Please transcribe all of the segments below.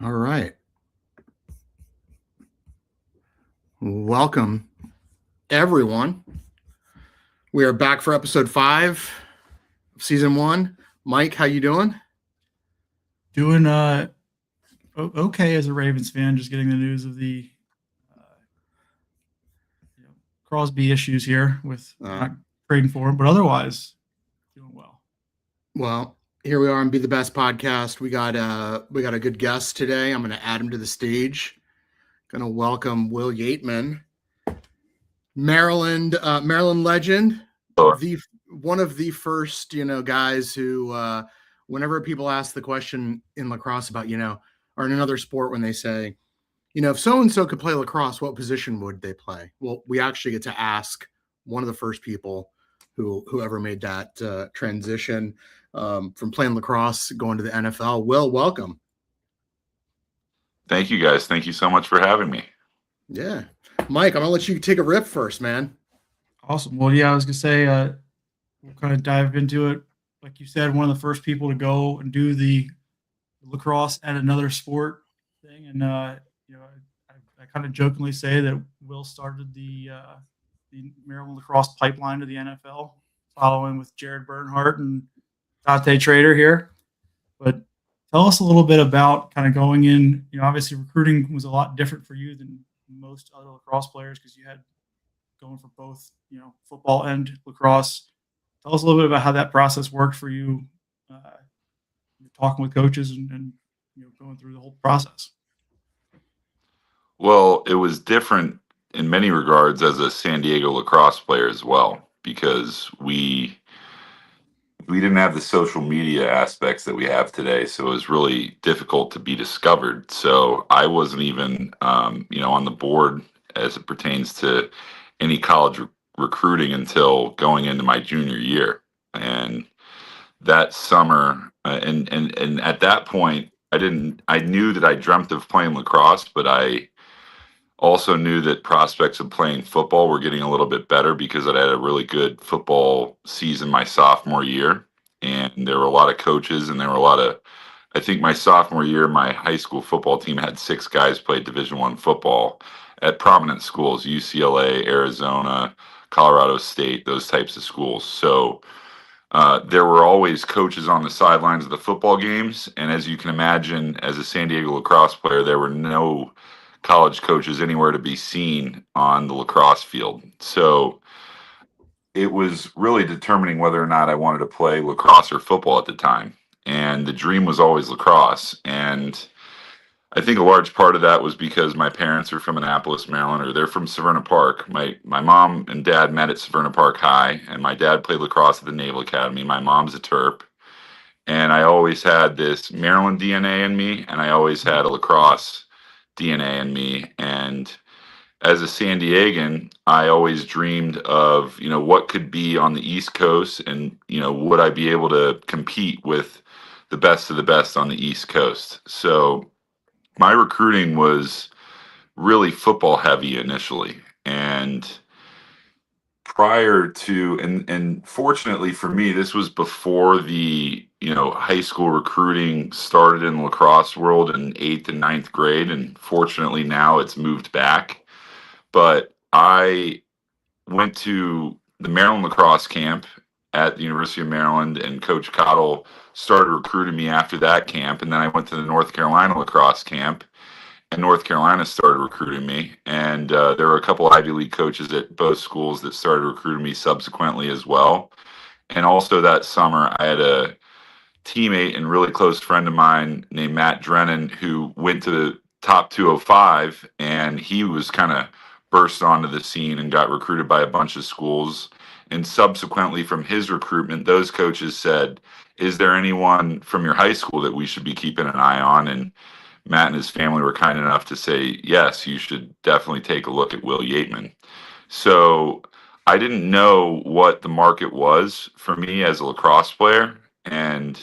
All right. Welcome, everyone. We are back for episode 5 of season 1. Mike, how you doing? Doing okay as a Ravens fan, just getting the news of the uh, Crosby issues here with not trading for him, but otherwise doing well. Well, here we are on Be the Best podcast. We got a good guest today. I'm going to add him to the stage. Going to welcome Will Yeatman, Maryland legend, the one of the first guys who whenever people ask the question in lacrosse about or in another sport, when they say, if so and so could play lacrosse, what position would they play? Well, we actually get to ask one of the first people who ever made that transition from playing lacrosse going to the NFL. Will, welcome. Thank you, guys. Thank you so much for having me. Yeah. Mike, I'm going to let you take a rip first, man. Awesome. Well, yeah, I was going to say we'll kind of dive into it. Like you said, one of the first people to go and do the lacrosse at another sport thing. And, I kind of jokingly say that Will started the Maryland lacrosse pipeline to the NFL, following with Jared Bernhardt and Dante Trader here. But tell us a little bit about kind of going in. Obviously recruiting was a lot different for you than most other lacrosse players because you had going for both, football and lacrosse. Tell us a little bit about how that process worked for you, talking with coaches and going through the whole process. Well, it was different in many regards as a San Diego lacrosse player as well, because we didn't have the social media aspects that we have today, so it was really difficult to be discovered. So I wasn't even, on the board as it pertains to any college recruiting until going into my junior year. And that summer, and at that point, I knew that I dreamt of playing lacrosse, but I also knew that prospects of playing football were getting a little bit better because I had a really good football season my sophomore year. And there were a lot of coaches, and there were a lot of, I think my sophomore year, my high school football team had 6 guys play Division I football at prominent schools, UCLA, Arizona, Colorado State, those types of schools. So there were always coaches on the sidelines of the football games. And as you can imagine, as a San Diego lacrosse player, there were no college coaches anywhere to be seen on the lacrosse field. So it was really determining whether or not I wanted to play lacrosse or football at the time. And the dream was always lacrosse. And I think a large part of that was because my parents are from Annapolis, Maryland, or they're from Severna Park. My mom and dad met at Severna Park High, and my dad played lacrosse at the Naval Academy. My mom's a Terp. And I always had this Maryland DNA in me, and I always had a lacrosse DNA in me. And as a San Diegan, I always dreamed of, what could be on the East Coast, and, would I be able to compete with the best of the best on the East Coast? So my recruiting was really football heavy initially. And prior to, and fortunately for me, this was before the, high school recruiting started in the lacrosse world in 8th and 9th grade. And fortunately now it's moved back. But I went to the Maryland lacrosse camp at the University of Maryland, and Coach Cottle started recruiting me after that camp. And then I went to the North Carolina lacrosse camp, and North Carolina started recruiting me. And there were a couple Ivy League coaches at both schools that started recruiting me subsequently as well. And also that summer, I had a teammate and really close friend of mine named Matt Drennan, who went to the top 205, and he was kind of burst onto the scene and got recruited by a bunch of schools. And subsequently from his recruitment, those coaches said, is there anyone from your high school that we should be keeping an eye on? And Matt and his family were kind enough to say, yes, you should definitely take a look at Will Yeatman. So I didn't know what the market was for me as a lacrosse player. And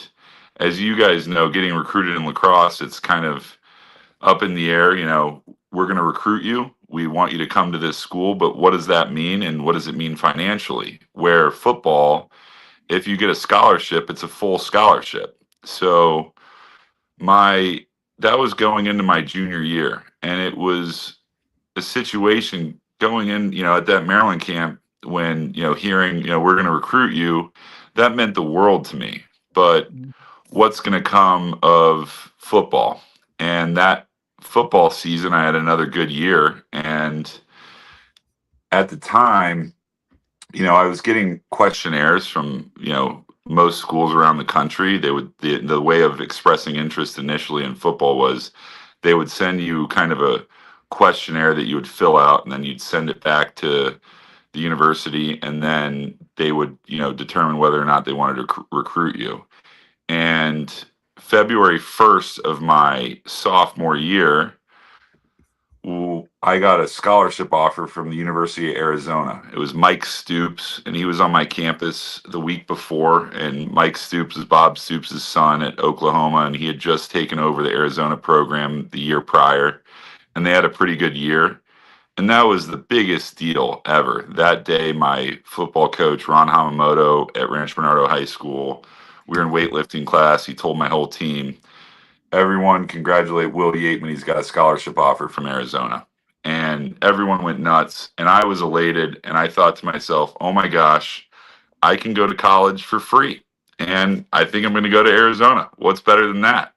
as you guys know, getting recruited in lacrosse, it's kind of up in the air. We're going to recruit you. We want you to come to this school, but what does that mean? And what does it mean financially? Where football, if you get a scholarship, it's a full scholarship. So my that was going into my junior year, and it was a situation going in, at that Maryland camp when, hearing, we're going to recruit you, that meant the world to me. But what's going to come of football? And that football season, I had another good year. And at the time, I was getting questionnaires from, most schools around the country. They would, the way of expressing interest initially in football was they would send you kind of a questionnaire that you would fill out, and then you'd send it back to the university, and then they would, determine whether or not they wanted to recruit you. And February 1st of my sophomore year, I got a scholarship offer from the University of Arizona. It was Mike Stoops, and he was on my campus the week before. And Mike Stoops is Bob Stoops' son at Oklahoma, and he had just taken over the Arizona program the year prior, and they had a pretty good year. And that was the biggest deal ever. That day, my football coach, Ron Hamamoto at Rancho Bernardo High School, we were in weightlifting class. He told my whole team, everyone congratulate Will Yeatman. He's got a scholarship offer from Arizona. And everyone went nuts. And I was elated. And I thought to myself, oh my gosh, I can go to college for free. And I think I'm going to go to Arizona. What's better than that?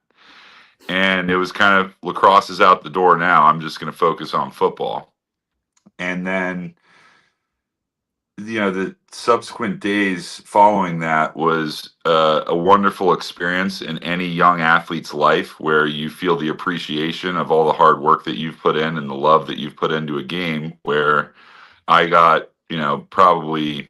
And it was kind of, lacrosse is out the door now. I'm just going to focus on football. And then, the subsequent days following that was a wonderful experience in any young athlete's life, where you feel the appreciation of all the hard work that you've put in and the love that you've put into a game, where I got, probably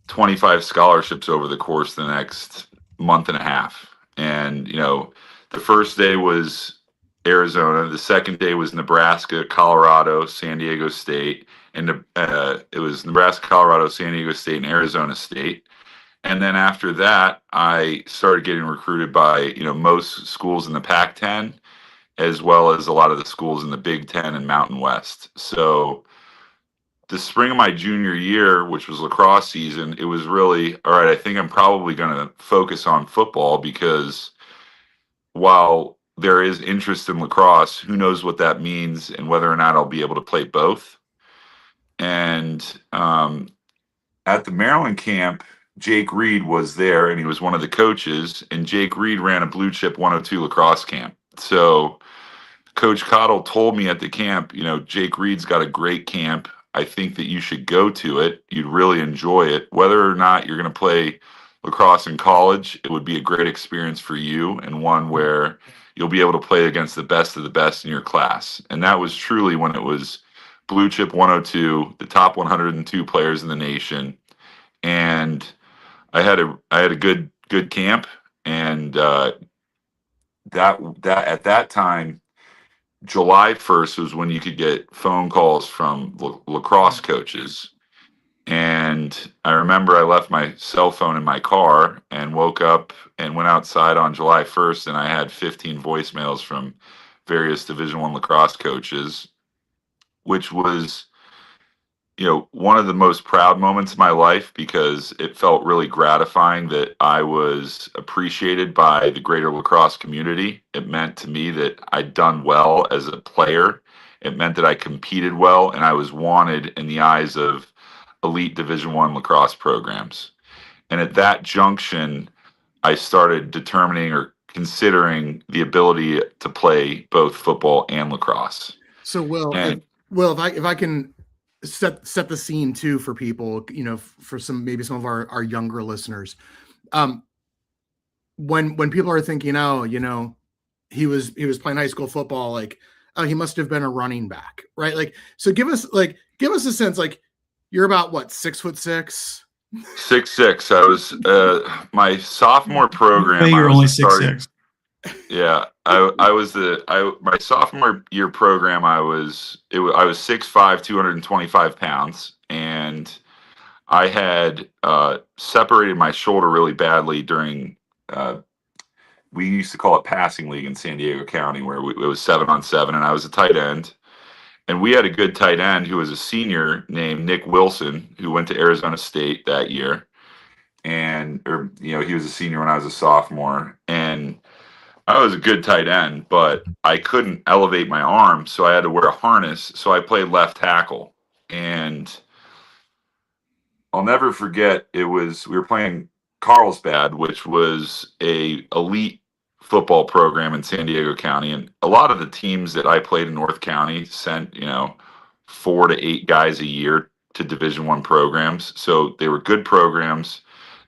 25 scholarships over the course of the next month and a half. And, the first day was Arizona. The second day was Nebraska, Colorado, San Diego State. And it was Nebraska, Colorado, San Diego State, and Arizona State. And then after that, I started getting recruited by, most schools in the Pac-10, as well as a lot of the schools in the Big Ten and Mountain West. So the spring of my junior year, which was lacrosse season, it was really, all right, I think I'm probably going to focus on football, because while there is interest in lacrosse, who knows what that means and whether or not I'll be able to play both. And at the Maryland camp, Jake Reed was there, and he was one of the coaches, and Jake Reed ran a blue chip 102 lacrosse camp. So Coach Cottle told me at the camp, Jake Reed's got a great camp. I think that you should go to it. You'd really enjoy it. Whether or not you're going to play lacrosse in college, it would be a great experience for you, and one where you'll be able to play against the best of the best in your class. And that was truly when it was blue chip 102, the top 102 players in the nation. And I had a good camp. And that at that time, July 1st was when you could get phone calls from lacrosse coaches. And I remember I left my cell phone in my car and woke up and went outside on July 1st, and I had 15 voicemails from various Division I lacrosse coaches, which was, one of the most proud moments of my life, because it felt really gratifying that I was appreciated by the greater lacrosse community. It meant to me that I'd done well as a player. It meant that I competed well, and I was wanted in the eyes of elite Division I lacrosse programs. And at that junction, I started determining or considering the ability to play both football and lacrosse. So if I can set the scene too for people, for some of our younger listeners, when people are thinking, he was playing high school football, like, oh, he must have been a running back, right? Like, so give us a sense, like, you're about what, 6'6"? 6'6". I was my sophomore program. You're only 6'6". Yeah, I was my sophomore year program. I was 6'5", 225 pounds, and I had separated my shoulder really badly during. We used to call it passing league in San Diego County, where it was 7-on-7, and I was a tight end. And we had a good tight end who was a senior named Nick Wilson, who went to Arizona State that year. He was a senior when I was a sophomore. And I was a good tight end, but I couldn't elevate my arm, so I had to wear a harness. So I played left tackle, and I'll never forget. We were playing Carlsbad, which was a elite football program in San Diego County, and a lot of the teams that I played in North County sent 4 to 8 guys a year to Division I programs. So they were good programs.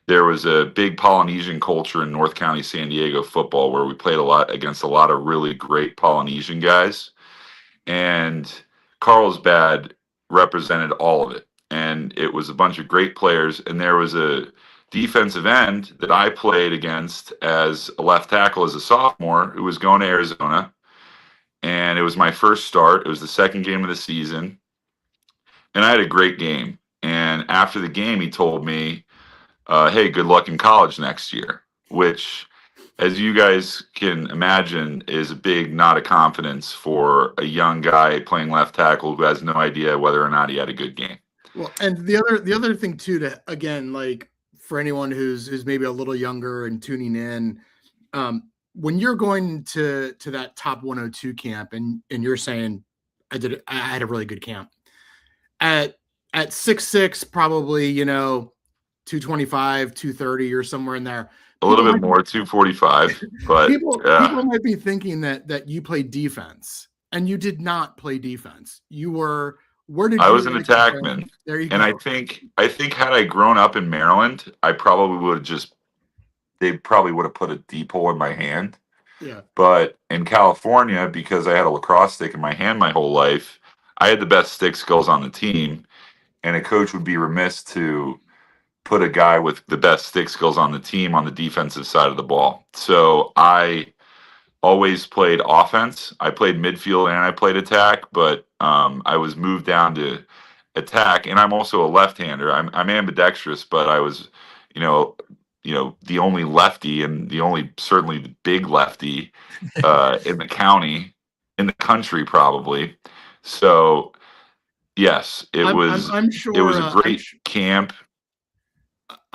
There was a big Polynesian culture in North County San Diego football where we played a lot against a lot of really great Polynesian guys, and Carlsbad represented all of it. And it was a bunch of great players. And there was a defensive end that I played against as a left tackle as a sophomore who was going to Arizona. And it was my first start. It was the second game of the season. And I had a great game. And after the game, he told me, hey, good luck in college next year, which, as you guys can imagine, is a big nod of confidence for a young guy playing left tackle who has no idea whether or not he had a good game. Well, and the other thing too, to again, like for anyone who's maybe a little younger and tuning in, when you're going to that top 102 camp and you're saying I had a really good camp at 6'6", probably 225, 230 or somewhere in there. A little bit more, 245, but people might be thinking that you played defense, and you did not play defense. You were I was an attackman. There you go. And I think had I grown up in Maryland, I probably would have they probably would have put a deep hole in my hand. Yeah. But in California, because I had a lacrosse stick in my hand my whole life, I had the best stick skills on the team, and a coach would be remiss to put a guy with the best stick skills on the team on the defensive side of the ball. So I always played offense. I played midfield and I played attack, but I was moved down to attack. And I'm also a left-hander. I'm ambidextrous, but I was, the only lefty and certainly the big lefty in the county, in the country probably. So yes, I'm sure it was a great camp.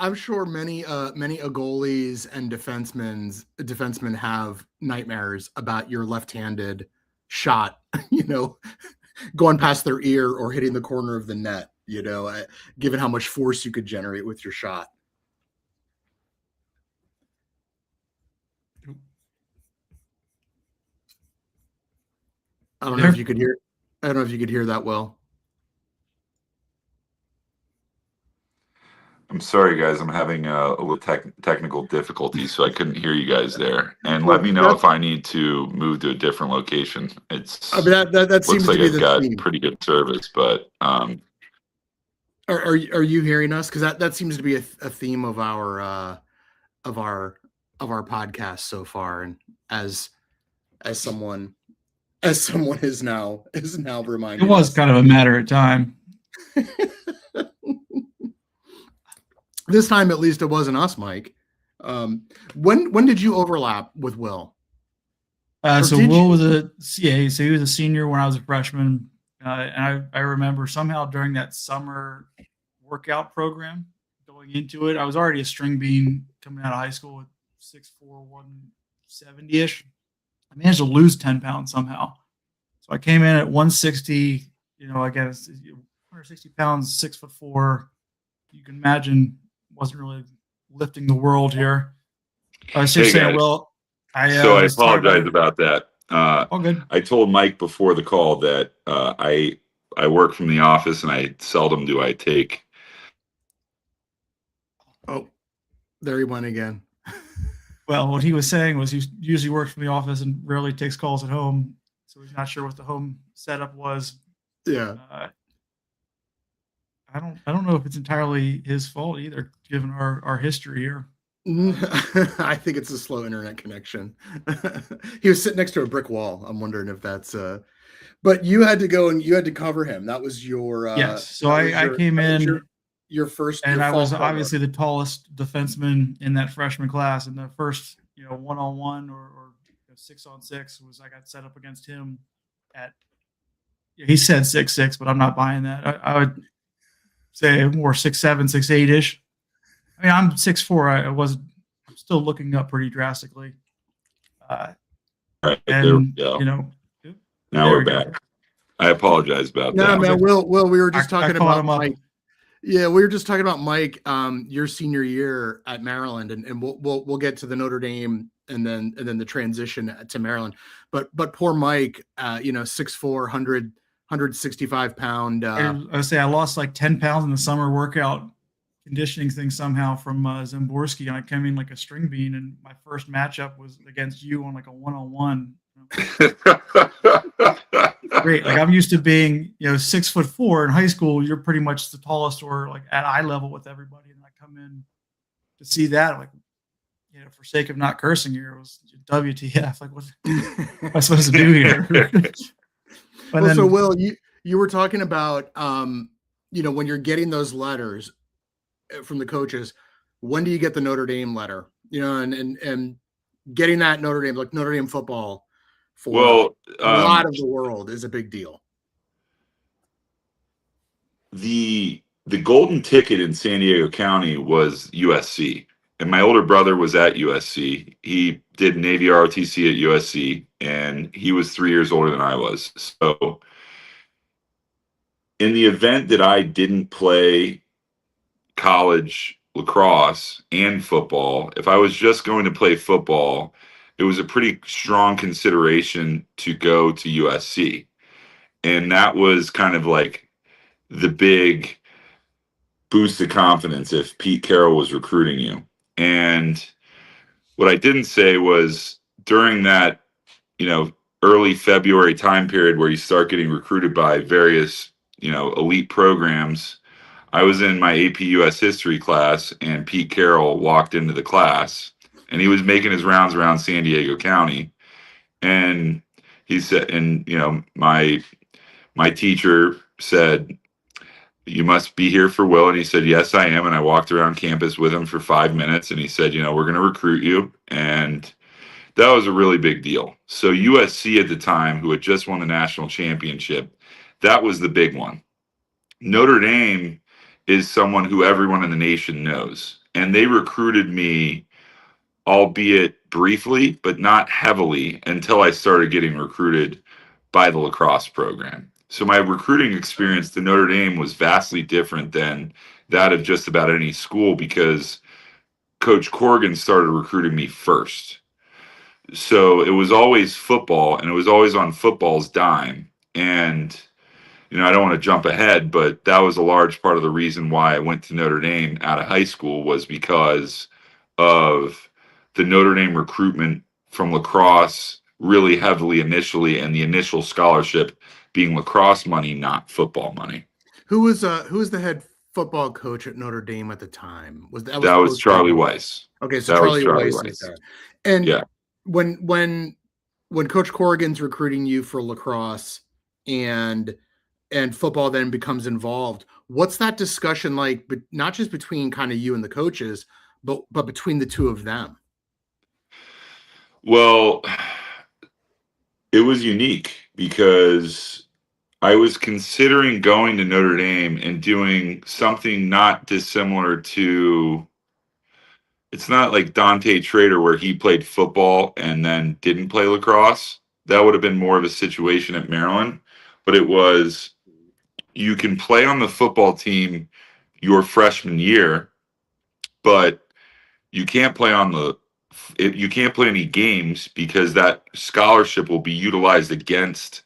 I'm sure many goalies and defensemen have nightmares about your left-handed shot, going past their ear or hitting the corner of the net, given how much force you could generate with your shot. I don't know if you could hear that well. I'm sorry, guys. I'm having a little technical difficulty, so I couldn't hear you guys there. And let me know if I need to move to a different location. That seems like I've got pretty good service, but are you hearing us? Because that seems to be a theme of our podcast so far, and as someone is now reminded, it was kind of a matter of time. This time, at least, it wasn't us, Mike. When did you overlap with Will? So Will was he was a senior when I was a freshman, and I remember somehow during that summer workout program going into it, I was already a string bean coming out of high school with 6'4", 170-ish. I managed to lose 10 pounds somehow. So I came in at 160, I guess 160 pounds, 6'4". You can imagine, wasn't really lifting the world here. I was just saying, well, I apologize about that. All good. I told Mike before the call that I work from the office, and I seldom do I take. Oh, there he went again. Well, what he was saying was he usually works from the office and rarely takes calls at home, so he's not sure what the home setup was. Yeah. I don't know if it's entirely his fault either, given our history here. I think it's a slow internet connection. He was sitting next to a brick wall. I'm wondering if that's but you had to go and you had to cover him. That was your yes. So I came in your first, and I was obviously the tallest defenseman in that freshman class. And the first, 1-on-1 or 6-on-6 was I got set up against him at. He said 6'6", but I'm not buying that. I would say more 6'7", 6'8" I mean, I'm 6'4". I'm still looking up pretty drastically. All right, there we And, go. you know, Now there we're we go. back. I apologize about No, that. man, Will, we were just I talking caught about him up. Mike. Yeah, we were just talking about Mike, your senior year at Maryland, and we'll get to the Notre Dame and then the transition to Maryland. But poor Mike, 6'4", 165 pound. I say I lost like 10 pounds in the summer workout conditioning thing somehow from Zimborski, and I came in like a string bean. And my first matchup was against you on like a 1-on-1. Great. Like I'm used to being, 6'4" in high school. You're pretty much the tallest or like at eye level with everybody. And I come in to see that, like, for sake of not cursing here, it was WTF. Like, what am I supposed to do here? So Will, you were talking about, when you're getting those letters from the coaches, when do you get the Notre Dame letter? And getting that Notre Dame football for a lot of the world is a big deal. The golden ticket in San Diego County was USC, and my older brother was at USC. He did Navy ROTC at USC, and he was 3 years older than I was. So in the event that I didn't play college lacrosse and football, if I was just going to play football, it was a pretty strong consideration to go to USC. And that was kind of like the big boost of confidence if Pete Carroll was recruiting you. And what I didn't say was during that, early February time period where you start getting recruited by various, elite programs, I was in my AP US history class and Pete Carroll walked into the class and he was making his rounds around San Diego County. And he said, and, my teacher said, "You must be here for Will." And he said, "Yes, I am." And I walked around campus with him for 5 minutes and he said, "We're going to recruit you." And that was a really big deal. So USC at the time, who had just won the national championship, that was the big one. Notre Dame is someone who everyone in the nation knows. And they recruited me, albeit briefly, but not heavily, until I started getting recruited by the lacrosse program. So my recruiting experience to Notre Dame was vastly different than that of just about any school because Coach Corrigan started recruiting me first. So it was always football, and it was always on football's dime. And, I don't want to jump ahead, but that was a large part of the reason why I went to Notre Dame out of high school was because of the Notre Dame recruitment from lacrosse really heavily initially, and the initial scholarship being lacrosse money, not football money. Who was the head football coach at Notre Dame at the time? That was Charlie Weiss. Okay, so Charlie Weiss was there. And yeah, when Coach Corrigan's recruiting you for lacrosse and football then becomes involved, what's that discussion like? But not just between kind of you and the coaches, but between the two of them. Well, it was unique because I was considering going to Notre Dame and doing something not dissimilar to, it's not like Dante Trader where he played football and then didn't play lacrosse. That would have been more of a situation at Maryland, but it was, you can play on the football team your freshman year, but you can't play you can't play any games because that scholarship will be utilized against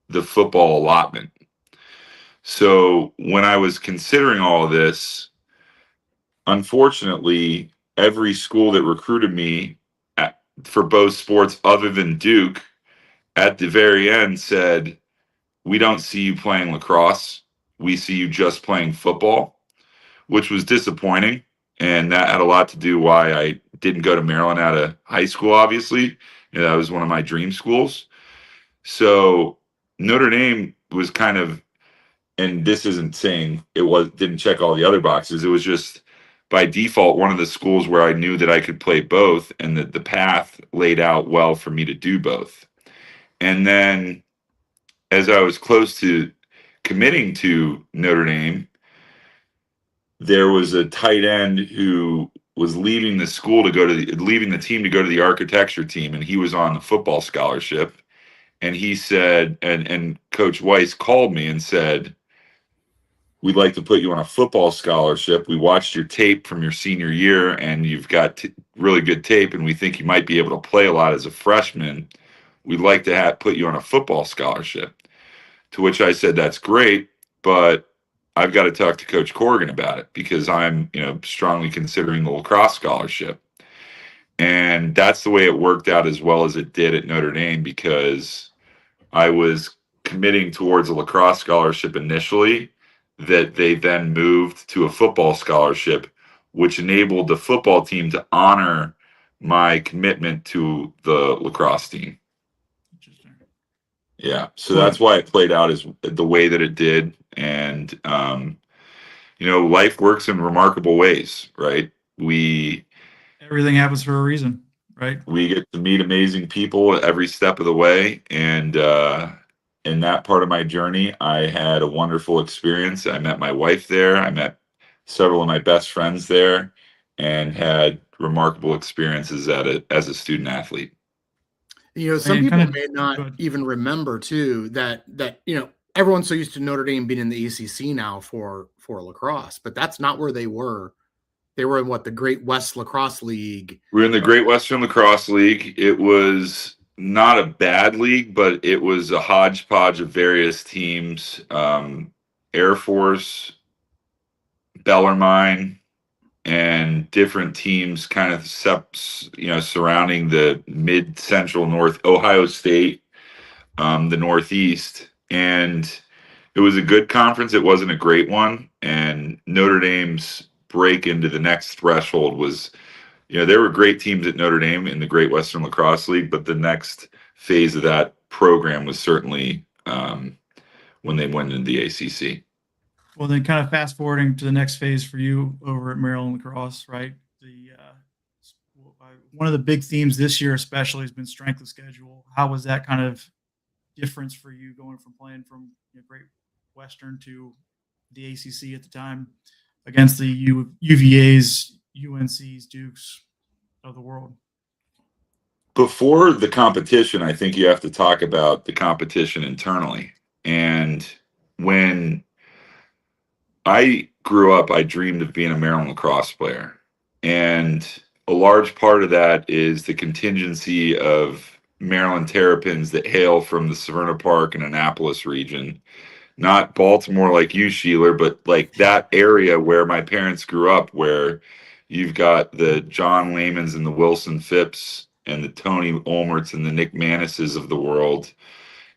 the football allotment. So when I was considering all of this, unfortunately, every school that recruited me for both sports other than Duke at the very end said, "We don't see you playing lacrosse. We see you just playing football," which was disappointing. And that had a lot to do why I didn't go to Maryland out of high school, obviously. That was one of my dream schools. So Notre Dame was kind of, and this isn't saying didn't check all the other boxes. It was just by default one of the schools where I knew that I could play both and that the path laid out well for me to do both. And then as I was close to committing to Notre Dame, there was a tight end who was leaving the school to go to leaving the team to go to the architecture team, and he was on the football scholarship. And he said, and Coach Weiss called me and said, we'd like to put you on a football scholarship. We watched your tape from your senior year, and you've got really good tape, and we think you might be able to play a lot as a freshman. We'd like to put you on a football scholarship. To which I said, that's great, but I've got to talk to Coach Corrigan about it, because I'm, strongly considering the lacrosse scholarship. And that's the way it worked out as well as it did at Notre Dame, because I was committing towards a lacrosse scholarship initially, that they then moved to a football scholarship, which enabled the football team to honor my commitment to the lacrosse team. Interesting. Yeah. So that's why it played out as the way that it did. And, life works in remarkable ways, right? Everything happens for a reason, right? We get to meet amazing people every step of the way. And in that part of my journey, I had a wonderful experience. I met my wife there. I met several of my best friends there, and had remarkable experiences as a student athlete. Some people may not even remember too that everyone's so used to Notre Dame being in the ACC now for lacrosse, but that's not where they were. They were in the Great West Lacrosse League. We're in the Great Western Lacrosse League. It was not a bad league, but it was a hodgepodge of various teams. Air Force, Bellarmine, and different teams kind of surrounding the mid-central north, Ohio State, the Northeast. And it was a good conference. It wasn't a great one. And Notre Dame's break into the next threshold was, there were great teams at Notre Dame in the Great Western Lacrosse League, but the next phase of that program was certainly when they went into the ACC. Well, then kind of fast forwarding to the next phase for you over at Maryland Lacrosse, right? One of the big themes this year especially has been strength of schedule. How was that kind of difference for you going from playing from Great Western to the ACC at the time against the UVAs, UNCs, Dukes of the world? Before the competition, I think you have to talk about the competition internally. And when I grew up, I dreamed of being a Maryland lacrosse player. And a large part of that is the contingency of Maryland Terrapins that hail from the Severna Park and Annapolis region. Not Baltimore like you, Sheeler, but like that area where my parents grew up, where you've got the John Laymans and the Wilson Phipps and the Tony Olmerts and the Nick Manises of the world.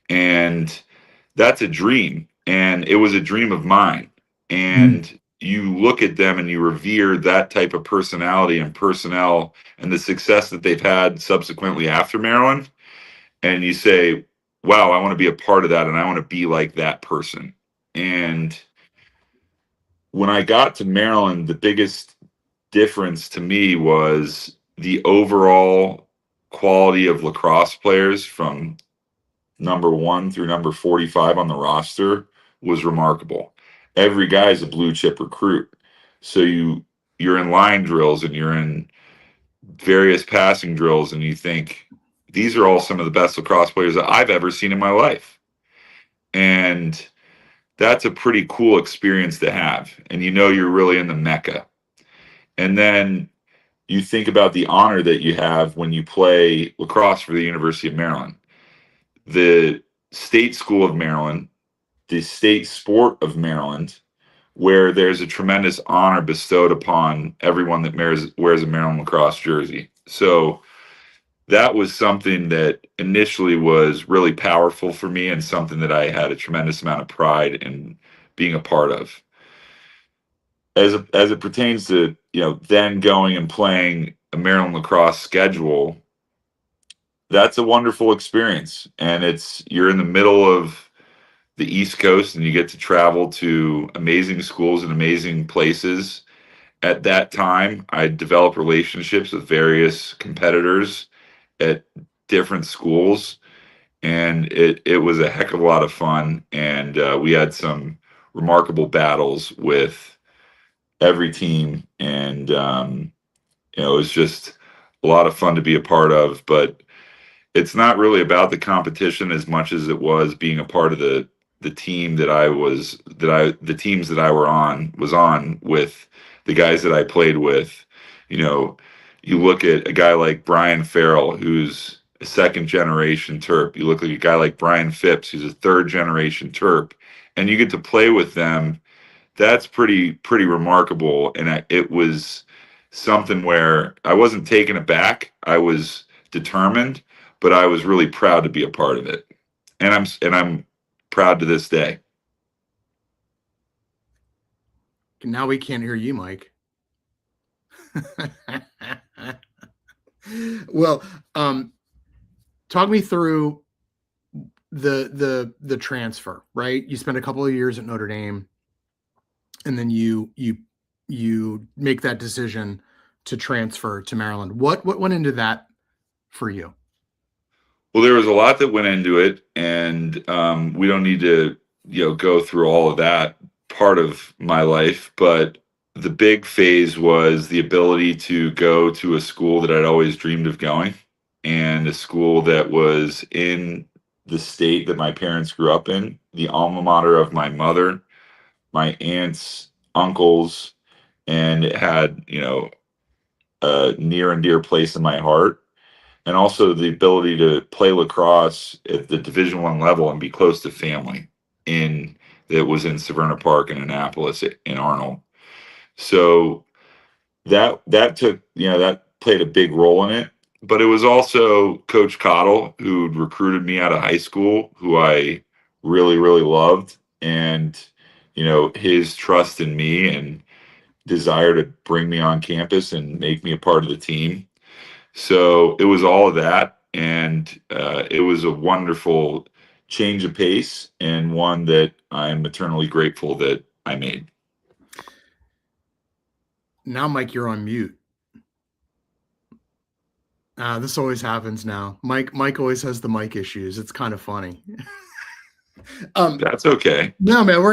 And that's a dream. And it was a dream of mine. And you look at them and you revere that type of personality and personnel and the success that they've had subsequently after Maryland. And you say, wow, I want to be a part of that, and I want to be like that person. And when I got to Maryland, the biggest difference to me was the overall quality of lacrosse players from number 1 through number 45 on the roster was remarkable. Every guy's a blue chip recruit. So you're in line drills and you're in various passing drills, and you think, these are all some of the best lacrosse players that I've ever seen in my life. And that's a pretty cool experience to have. And you're really in the Mecca. And then you think about the honor that you have when you play lacrosse for the University of Maryland. The State School of Maryland, the state sport of Maryland, where there's a tremendous honor bestowed upon everyone that wears a Maryland lacrosse jersey. So that was something that initially was really powerful for me, and something that I had a tremendous amount of pride in being a part of. As it pertains to, then going and playing a Maryland lacrosse schedule, that's a wonderful experience. And you're in the middle of the East Coast, and you get to travel to amazing schools and amazing places. At that time, I developed relationships with various competitors at different schools, and it was a heck of a lot of fun. And we had some remarkable battles with every team, and You know, it was just a lot of fun to be a part of. But it's not really about the competition as much as it was being a part of the team the teams that I was on with the guys that I played with. You know, you look at a guy like Brian Farrell, who's a second generation Terp. You look at a guy like Brian Phipps, who's a third generation Terp, and you get to play with them. That's pretty remarkable. And it was something where I wasn't taken aback. I was determined, but I was really proud to be a part of it. And I'm proud to this day. Now we can't hear you, Mike. Well, talk me through the transfer, right? You spent a couple of years at Notre Dame, and then you make that decision to transfer to Maryland. What went into that for you? Well, there was a lot that went into it, and we don't need to, go through all of that part of my life. But the big phase was the ability to go to a school that I'd always dreamed of going, and a school that was in the state that my parents grew up in, the alma mater of my mother, my aunts, uncles, and it had, a near and dear place in my heart, and also the ability to play lacrosse at the Division I level and be close to family in that was in Severna Park and Annapolis in Arnold. So that took, that played a big role in it. But it was also Coach Cottle, who recruited me out of high school, who I really, really loved. And, his trust in me and desire to bring me on campus and make me a part of the team. So it was all of that. And it was a wonderful change of pace, and one that I'm eternally grateful that I made. Now, Mike, you're on mute. This always happens now. Mike always has the mic issues. It's kind of funny. That's okay. No, man,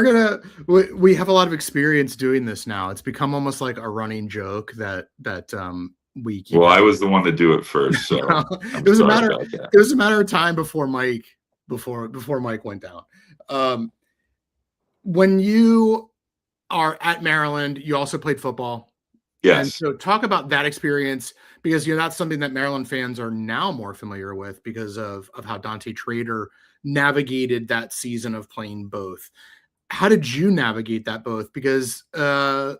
we have a lot of experience doing this now. It's become almost like a running joke that we keep. Well, I was the one to do it first, so it was a matter of time before Mike went down. When you are at Maryland, you also played football. Yes. And so talk about that experience, because that's something that Maryland fans are now more familiar with because of how Dante Trader navigated that season of playing both. How did you navigate that both? Because well,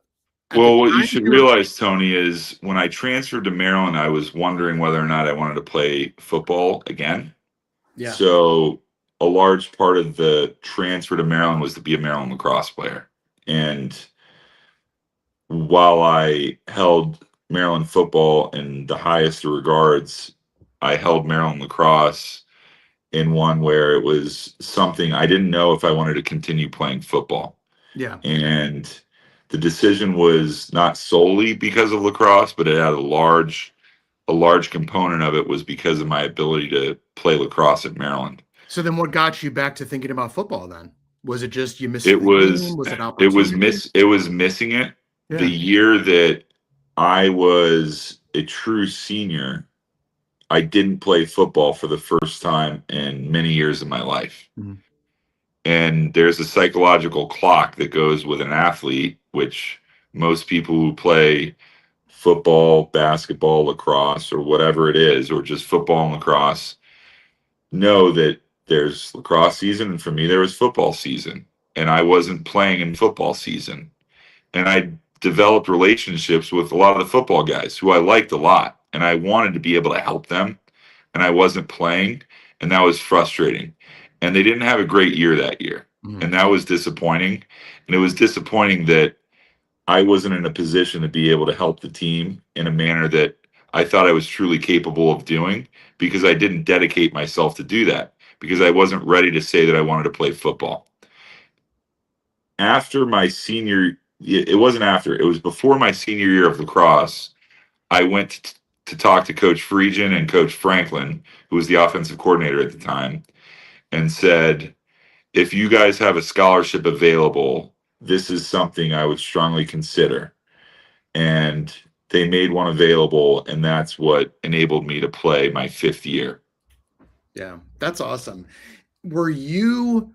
what you should realize, Tony, is when I transferred to Maryland, I was wondering whether or not I wanted to play football again. Yeah. So a large part of the transfer to Maryland was to be a Maryland lacrosse player. And while I held Maryland football in the highest of regards, I held Maryland lacrosse in one where it was something I didn't know if I wanted to continue playing football. Yeah. And the decision was not solely because of lacrosse, but it had a large component of it was because of my ability to play lacrosse at Maryland. So then what got you back to thinking about football then? Was it just you missed it? Was it opportunity? It was missing it. Yeah. The year that I was a true senior, I didn't play football for the first time in many years of my life. Mm-hmm. And there's a psychological clock that goes with an athlete, which most people who play football, basketball, lacrosse, or whatever it is, or just football and lacrosse, know that there's lacrosse season. And for me, there was football season. And I wasn't playing in football season. And I developed relationships with a lot of the football guys who I liked a lot. And I wanted to be able to help them. And I wasn't playing. And that was frustrating. And they didn't have a great year that year. Mm-hmm. And that was disappointing. And it was disappointing that I wasn't in a position to be able to help the team in a manner that I thought I was truly capable of doing, because I didn't dedicate myself to do that, because I wasn't ready to say that I wanted to play football. After my senior, it wasn't after, it was before my senior year of lacrosse, I went to talk to Coach Friedgen and Coach Franklin, who was the offensive coordinator at the time, and said, if you guys have a scholarship available, this is something I would strongly consider. And they made one available, and that's what enabled me to play my 5th year. Yeah, that's awesome. Were you,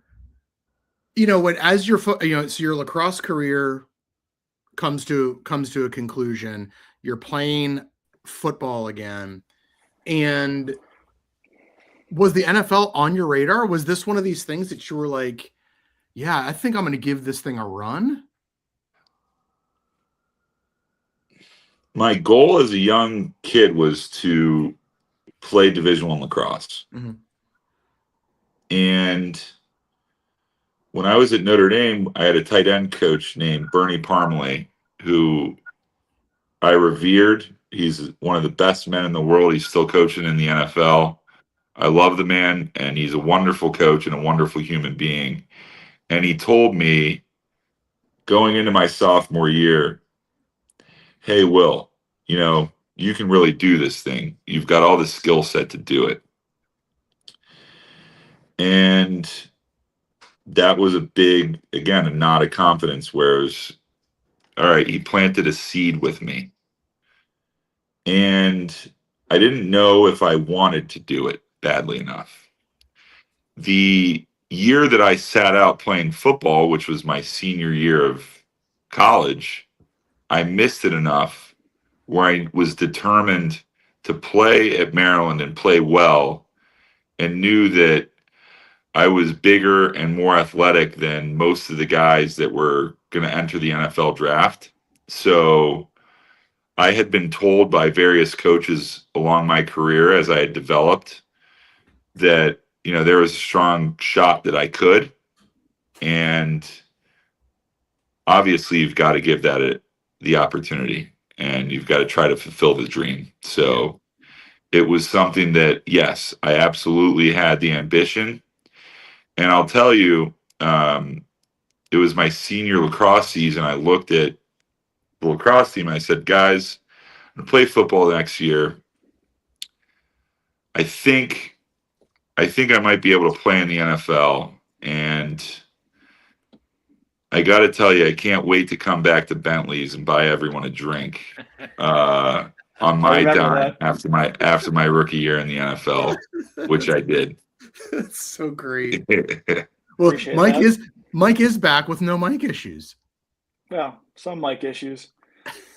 when as your so your lacrosse career comes to a conclusion, you're playing football again, and was the NFL on your radar? Was this one of these things that you were like, yeah, I think I'm going to give this thing a run? My goal as a young kid was to play Division I lacrosse. Mm-hmm. And when I was at Notre Dame, I had a tight end coach named Bernie Parmalee, who I revered. He's one of the best men in the world. He's still coaching in the NFL. I love the man, and he's a wonderful coach and a wonderful human being. And he told me going into my sophomore year, hey, Will, you can really do this thing. You've got all the skill set to do it. And that was a big, again, a nod of confidence, whereas, all right, he planted a seed with me. And I didn't know if I wanted to do it badly enough. The year that I sat out playing football, which was my senior year of college, I missed it enough where I was determined to play at Maryland and play well, and knew that I was bigger and more athletic than most of the guys that were going to enter the NFL draft. So I had been told by various coaches along my career as I had developed that, there was a strong shot that I could. And obviously you've got to give that the opportunity, and you've got to try to fulfill the dream. So it was something that, yes, I absolutely had the ambition. And I'll tell you, it was my senior lacrosse season. I looked at the lacrosse team and I said, guys, I'm going to play football next year. I think I might be able to play in the NFL. And I got to tell you, I can't wait to come back to Bentley's and buy everyone a drink on my dime after my rookie year in the NFL, which I did. That's so great. Well, Mike is back with no mic issues. Well, some mic issues,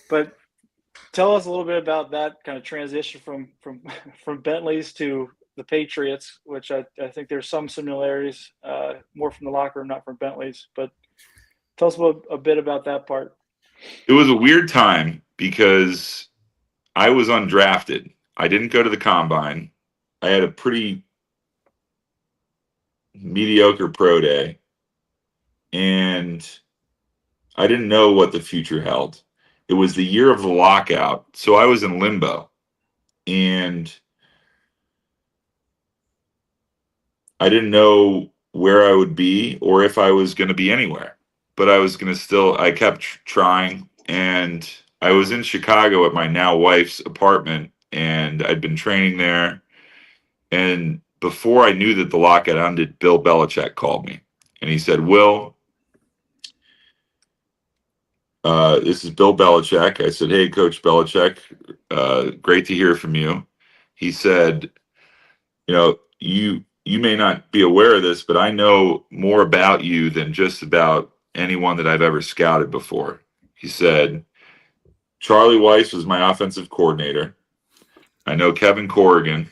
but tell us a little bit about that kind of transition from Bentley's to the Patriots, which I think there's some similarities, more from the locker room, not from Bentley's. But tell us a bit about that part. It was a weird time because I was undrafted. I didn't go to the combine. I had a pretty mediocre pro day, and I didn't know what the future held. It was the year of the lockout, so I was in limbo, and I didn't know where I would be or if I was going to be anywhere. But I kept trying, and I was in Chicago at my now wife's apartment, and I'd been training there. And before I knew that the lockout ended, Bill Belichick called me, and he said, Will, this is Bill Belichick. I said, hey, Coach Belichick, great to hear from you. He said, you may not be aware of this, but I know more about you than just about anyone that I've ever scouted before. He said, Charlie Weiss was my offensive coordinator. I know Kevin Corrigan,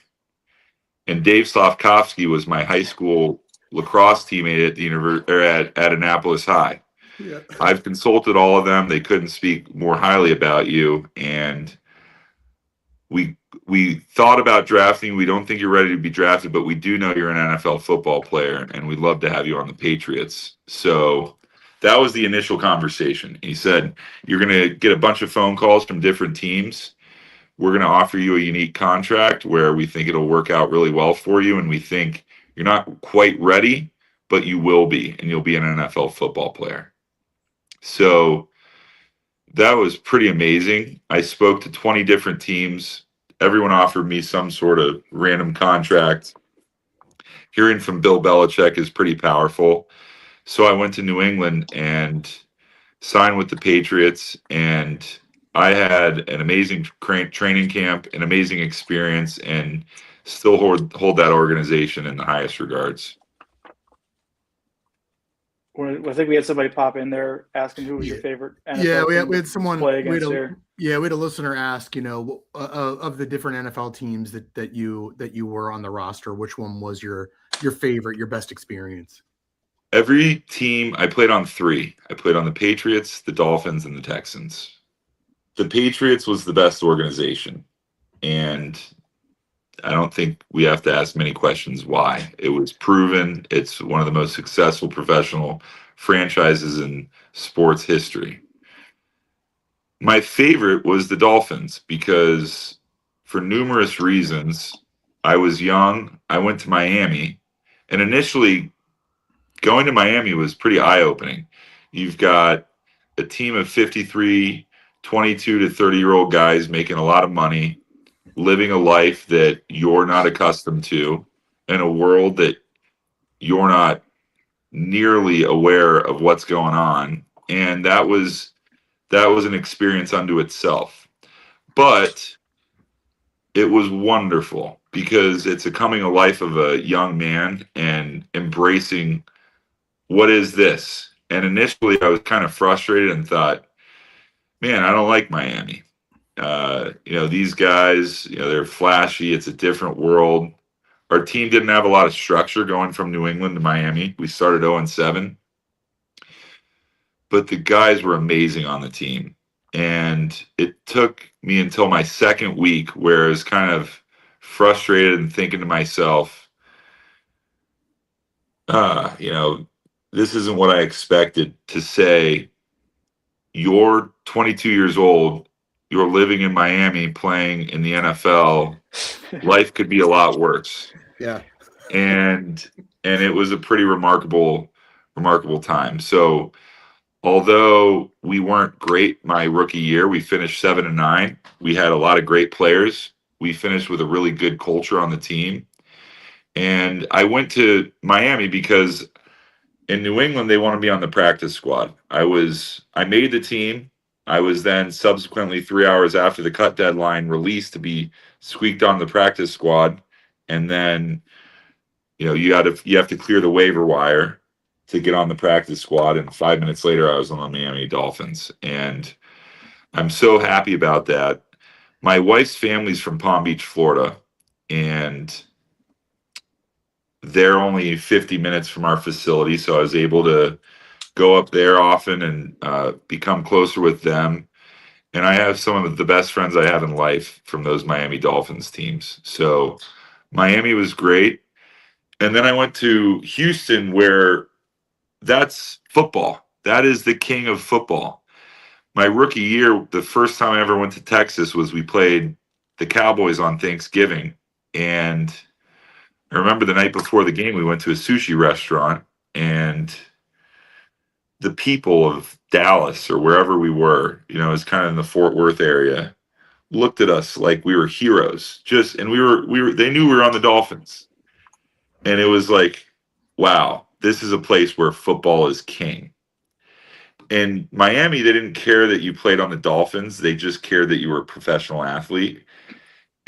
and Dave Slavkovsky was my high school lacrosse teammate at the at Annapolis High. Yeah. I've consulted all of them. They couldn't speak more highly about you, and we thought about drafting. We don't think you're ready to be drafted, but we do know you're an NFL football player, and we'd love to have you on the Patriots. So that was the initial conversation. He said, you're going to get a bunch of phone calls from different teams. We're going to offer you a unique contract where we think it'll work out really well for you, and we think you're not quite ready, but you will be, and you'll be an NFL football player. So that was pretty amazing. I spoke to 20 different teams. Everyone offered me some sort of random contract. Hearing from Bill Belichick is pretty powerful. So I went to New England and signed with the Patriots, and I had an amazing training camp, an amazing experience, and still hold that organization in the highest regards. I think we had somebody pop in there asking who was your favorite NFL Yeah, team we had to someone. play against here. Yeah, we had a listener ask, of the different NFL teams that you were on the roster, which one was your favorite, your best experience? Every team I played on 3. I played on the Patriots, the Dolphins, and the Texans. The Patriots was the best organization, and I don't think we have to ask many questions why. It was proven. It's one of the most successful professional franchises in sports history. My favorite was the Dolphins because, for numerous reasons, I was young. I went to Miami, and initially going to Miami was pretty eye-opening. You've got a team of 53, 22 to 30-year-old guys making a lot of money, living a life that you're not accustomed to, in a world that you're not nearly aware of what's going on. And that was an experience unto itself. But it was wonderful because it's a coming of life of a young man and embracing what is this. And initially I was kind of frustrated and thought, man, I don't like Miami. These guys, they're flashy. It's a different world. Our team didn't have a lot of structure going from New England to Miami. We started 0-7, but the guys were amazing on the team. And it took me until my second week where I was kind of frustrated and thinking to myself, this isn't what I expected, to say, you're 22 years old, you're living in Miami playing in the NFL. Life could be a lot worse. Yeah. And it was a pretty remarkable time. So although we weren't great my rookie year, we finished 7-9. We had a lot of great players. We finished with a really good culture on the team. And I went to Miami because in New England, they want to be on the practice squad. I made the team. I was then subsequently 3 hours after the cut deadline released to be squeaked on the practice squad. And then, you have to clear the waiver wire to get on the practice squad. And 5 minutes later, I was on the Miami Dolphins. And I'm so happy about that. My wife's family's from Palm Beach, Florida. And they're only 50 minutes from our facility. So I was able to go up there often and become closer with them. And I have some of the best friends I have in life from those Miami Dolphins teams. So Miami was great. And then I went to Houston, where that's football. That is the king of football. My rookie year, the first time I ever went to Texas was we played the Cowboys on Thanksgiving. And I remember the night before the game, we went to a sushi restaurant, and the people of Dallas or wherever we were, it's kind of in the Fort Worth area, looked at us like we were heroes. And they knew we were on the Dolphins. And it was like, wow, this is a place where football is king. In Miami, they didn't care that you played on the Dolphins. They just cared that you were a professional athlete.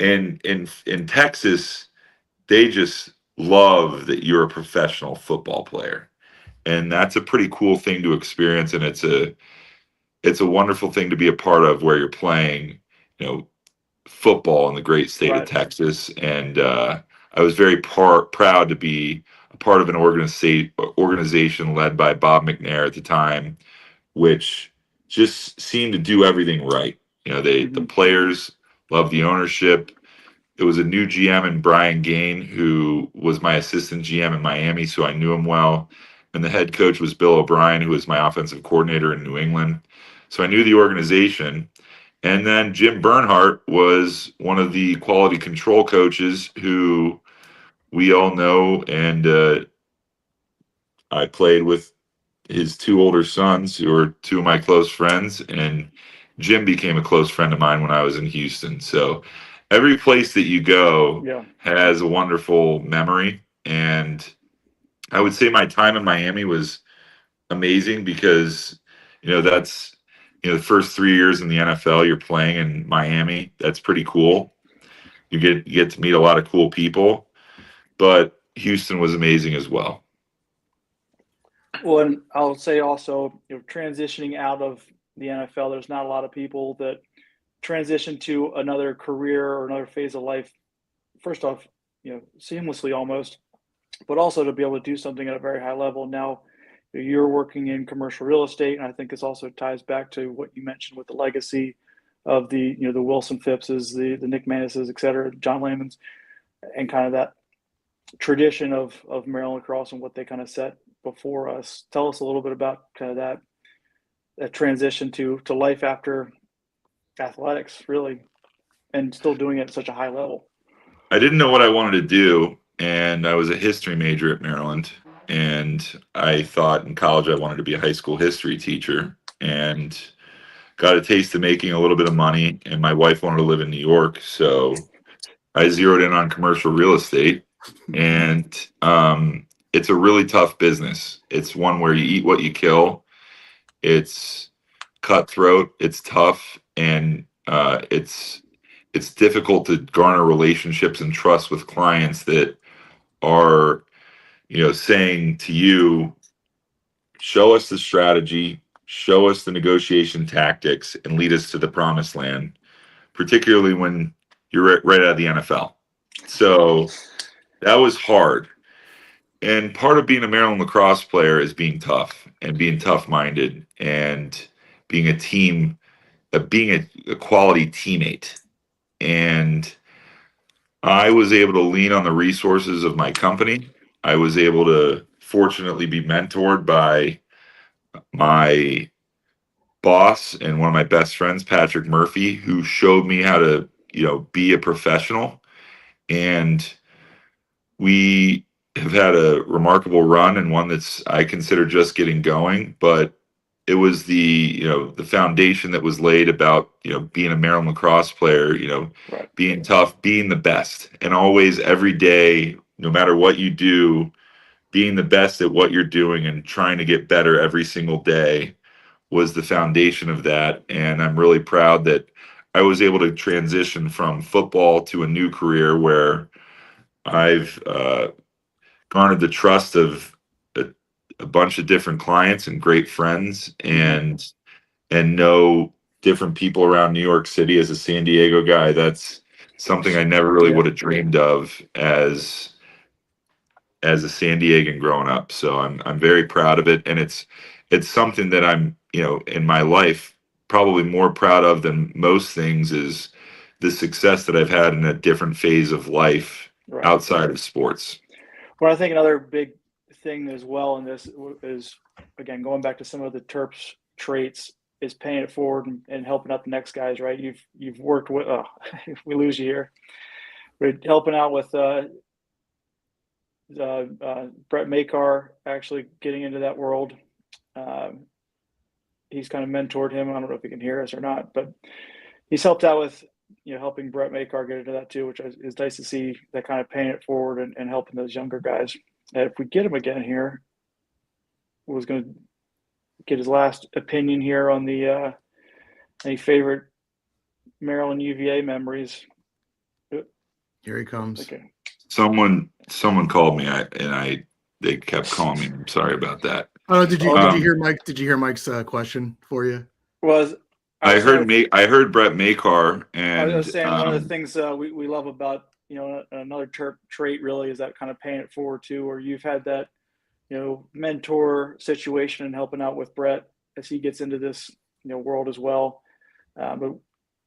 And in Texas, they just love that you're a professional football player. And that's a pretty cool thing to experience. And it's a wonderful thing to be a part of, where you're playing, football in the great state of Texas. And I was very proud to be a part of an organization led by Bob McNair at the time, which just seemed to do everything right. The players loved the ownership. It was a new GM in Brian Gain, who was my assistant GM in Miami, so I knew him well. And the head coach was Bill O'Brien, who was my offensive coordinator in New England. So I knew the organization. And then Jim Bernhardt was one of the quality control coaches who we all know. And I played with his 2 older sons, who are 2 of my close friends. And Jim became a close friend of mine when I was in Houston. So every place that you go has a wonderful memory. And I would say my time in Miami was amazing because, that's the first 3 years in the NFL, you're playing in Miami. That's pretty cool. You get to meet a lot of cool people, but Houston was amazing as well. Well, and I'll say also, transitioning out of the NFL, there's not a lot of people that transition to another career or another phase of life. First off, seamlessly almost, but also to be able to do something at a very high level. Now, you're working in commercial real estate, and I think this also ties back to what you mentioned with the legacy of the Wilson Phippses, the Nick Manises, et cetera, John Layman's, and kind of that tradition of Maryland lacrosse and what they kind of set before us. Tell us a little bit about kind of that transition to life after athletics, really, and still doing it at such a high level. I didn't know what I wanted to do, and I was a history major at Maryland, and I thought in college I wanted to be a high school history teacher, and got a taste of making a little bit of money, and my wife wanted to live in New York, so I zeroed in on commercial real estate, and it's a really tough business. It's one where you eat what you kill. It's cutthroat. It's tough, and it's difficult to garner relationships and trust with clients that are, saying to you, show us the strategy, show us the negotiation tactics, and lead us to the promised land, particularly when you're right out of the NFL. So that was hard. And part of being a Maryland lacrosse player is being tough and being tough-minded and being a team, being a quality teammate. And I was able to lean on the resources of my company. I was able to fortunately be mentored by my boss and one of my best friends, Patrick Murphy, who showed me how to, be a professional. And we have had a remarkable run, and one that's I consider just getting going. But it was the foundation that was laid about being a Maryland lacrosse player, Right. being tough, being the best, and always every day, no matter what you do, being the best at what you're doing and trying to get better every single day was the foundation of that. And I'm really proud that I was able to transition from football to a new career where I've garnered the trust of a bunch of different clients and great friends, and know different people around New York City. As a San Diego guy, that's something I never really would have dreamed of as a San Diegan growing up. So I'm very proud of it, and it's something that I'm in my life probably more proud of than most things is the success that I've had in a different phase of life outside of sports. Well, I think another big thing as well in this is, again, going back to some of the Terps traits, is paying it forward and helping out the next guys, right? You've worked with, we lose you here. We're helping out with Brett Makar, actually getting into that world. He's kind of mentored him. I don't know if he can hear us or not, but he's helped out with helping Brett Makar get into that too, which is nice to see, that kind of paying it forward and helping those younger guys. And if we get him again here, was going to get his last opinion here on the any favorite Maryland UVA memories. Here he comes. Okay. Someone called me, and they kept calling me. I'm sorry about that. Oh, did you hear Mike? Did you hear Mike's question for you? I heard Brett Makar, and I was saying one of the things we love about another Terp trait really is that kind of paying it forward too, where you've had that mentor situation and helping out with Brett as he gets into this world as well. But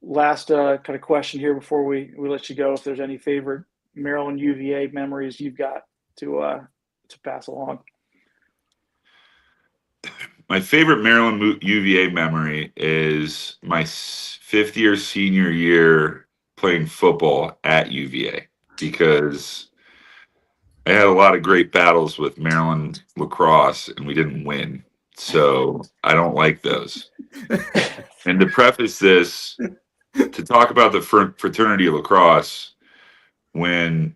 last kind of question here before we let you go, if there's any favorite Maryland UVA memories you've got to pass along. My favorite Maryland UVA memory is my fifth year senior year playing football at UVA, because I had a lot of great battles with Maryland lacrosse and we didn't win. So I don't like those. And to preface this, to talk about the fraternity of lacrosse, when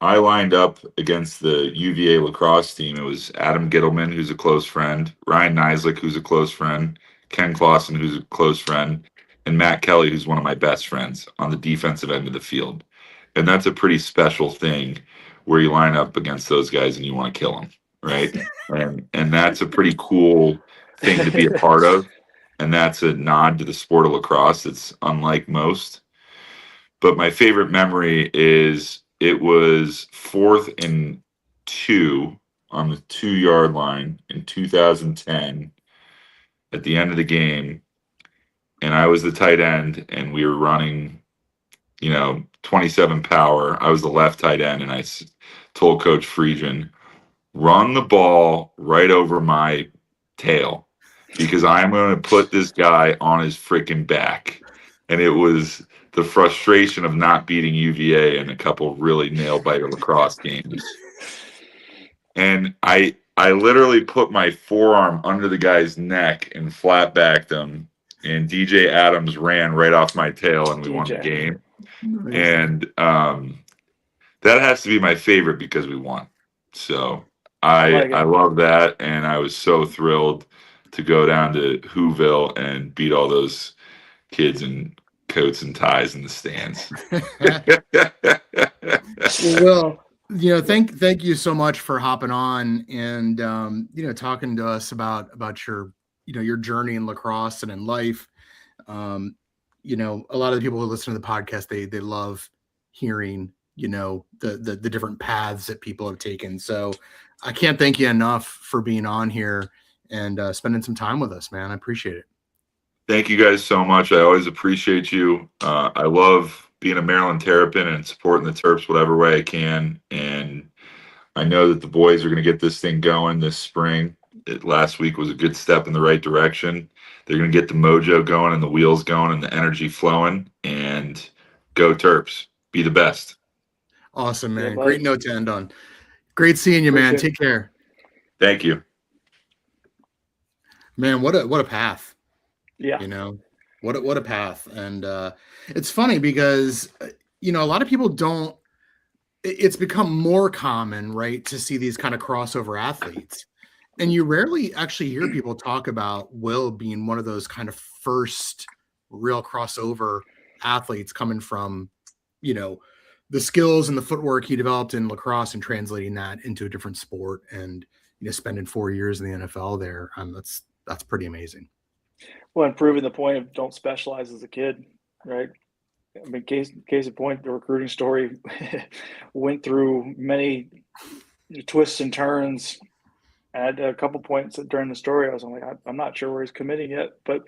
I lined up against the UVA lacrosse team, it was Adam Gittleman, who's a close friend, Ryan Neislick, who's a close friend, Ken Clausen, who's a close friend, and Matt Kelly, who's one of my best friends on the defensive end of the field. And that's a pretty special thing where you line up against those guys and you want to kill them, right? And that's a pretty cool thing to be a part of. And that's a nod to the sport of lacrosse. It's unlike most. But my favorite memory is it was 4th and 2 on the 2-yard line in 2010 at the end of the game. And I was the tight end, and we were running, 27 power. I was the left tight end, and I told Coach Friedgen, run the ball right over my tail because I'm going to put this guy on his freaking back. And it was the frustration of not beating UVA in a couple really nail-biter lacrosse games. And I literally put my forearm under the guy's neck and flat backed him. And DJ Adams ran right off my tail, and we won the game. Nice. And that has to be my favorite because we won. So I love that, and I was so thrilled to go down to Whoville and beat all those kids in coats and ties in the stands. Well, thank you so much for hopping on and talking to us about your your journey in lacrosse and in life. A lot of the people who listen to the podcast, they love hearing the different paths that people have taken. So I can't thank you enough for being on here and spending some time with us, man. I appreciate it. Thank you guys so much. I always appreciate you. I love being a Maryland Terrapin and supporting the Terps whatever way I can. And I know that the boys are going to get this thing going this spring. Last week was a good step in the right direction. They're going to get the mojo going and the wheels going and the energy flowing. And go Terps. Be the best. Awesome, man. Yeah, great note to end on. Great seeing you, man. Take care. Thank you. Man, what a path. Yeah. What a path. And it's funny because a lot of people don't, it's become more common, right, to see these kind of crossover athletes. And you rarely actually hear people talk about Will being one of those kind of first real crossover athletes coming from, the skills and the footwork he developed in lacrosse and translating that into a different sport and, spending 4 years in the NFL there. That's pretty amazing. Well, and proving the point of don't specialize as a kid, right? I mean, case in point, the recruiting story went through many twists and turns. And at a couple points during the story, I was like, I'm not sure where he's committing yet. But,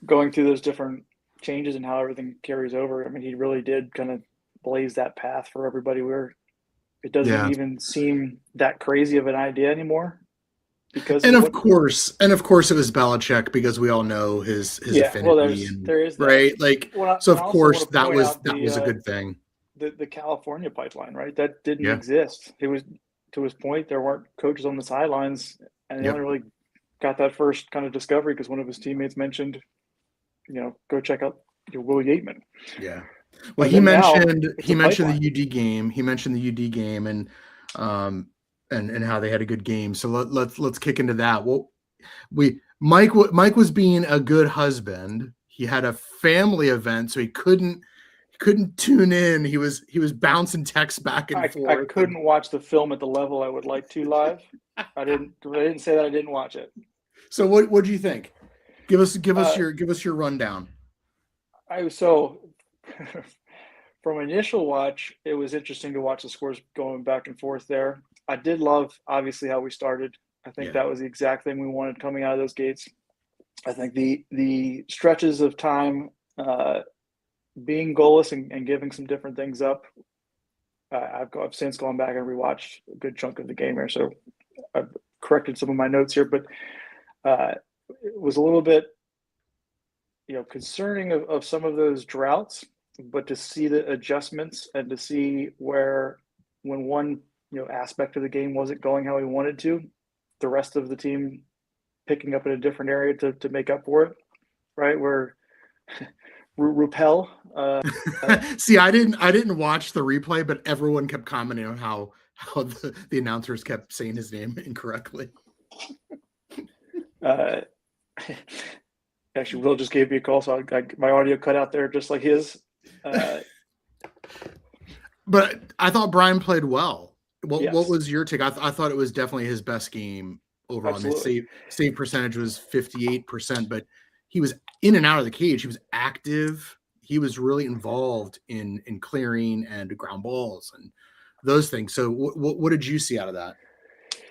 going through those different changes and how everything carries over, I mean, he really did kind of blaze that path for everybody where it doesn't even seem that crazy of an idea anymore. Of course it was Belichick because we all know his affinity. Well, there is that. Right. Like, so of course that was a good thing. The California pipeline, right? That didn't exist. It was, to his point, there weren't coaches on the sidelines, and he only really got that first kind of discovery because one of his teammates mentioned, go check out Will Yeatman. Yeah. Well, he mentioned the UD game. He mentioned the UD game and how they had a good game. So let's kick into that. Well, Mike was being a good husband. He had a family event, so he couldn't tune in. He was bouncing texts back and forth. I couldn't watch the film at the level I would like to live. I didn't say that I didn't watch it. So what do you think? Give us your rundown. From initial watch, it was interesting to watch the scores going back and forth there. I did love, obviously, how we started. I think that was the exact thing we wanted coming out of those gates. I think the stretches of time being goalless and giving some different things up. I've since gone back and rewatched a good chunk of the game here, so I've corrected some of my notes here. But it was a little bit, concerning of some of those droughts. But to see the adjustments and to see where, when one aspect of the game wasn't going how we wanted to, the rest of the team picking up in a different area to make up for it, right? Where Rupel. See, I didn't watch the replay, but everyone kept commenting on how the announcers kept saying his name incorrectly. Actually, Will just gave me a call, so my audio cut out there just like his. But I thought Brian played well. What Yes. was your take? I thought it was definitely his best game overall. Absolutely. I mean, save percentage was 58%, but he was in and out of the cage. He was active. He was really involved in clearing and ground balls and those things. So what did you see out of that?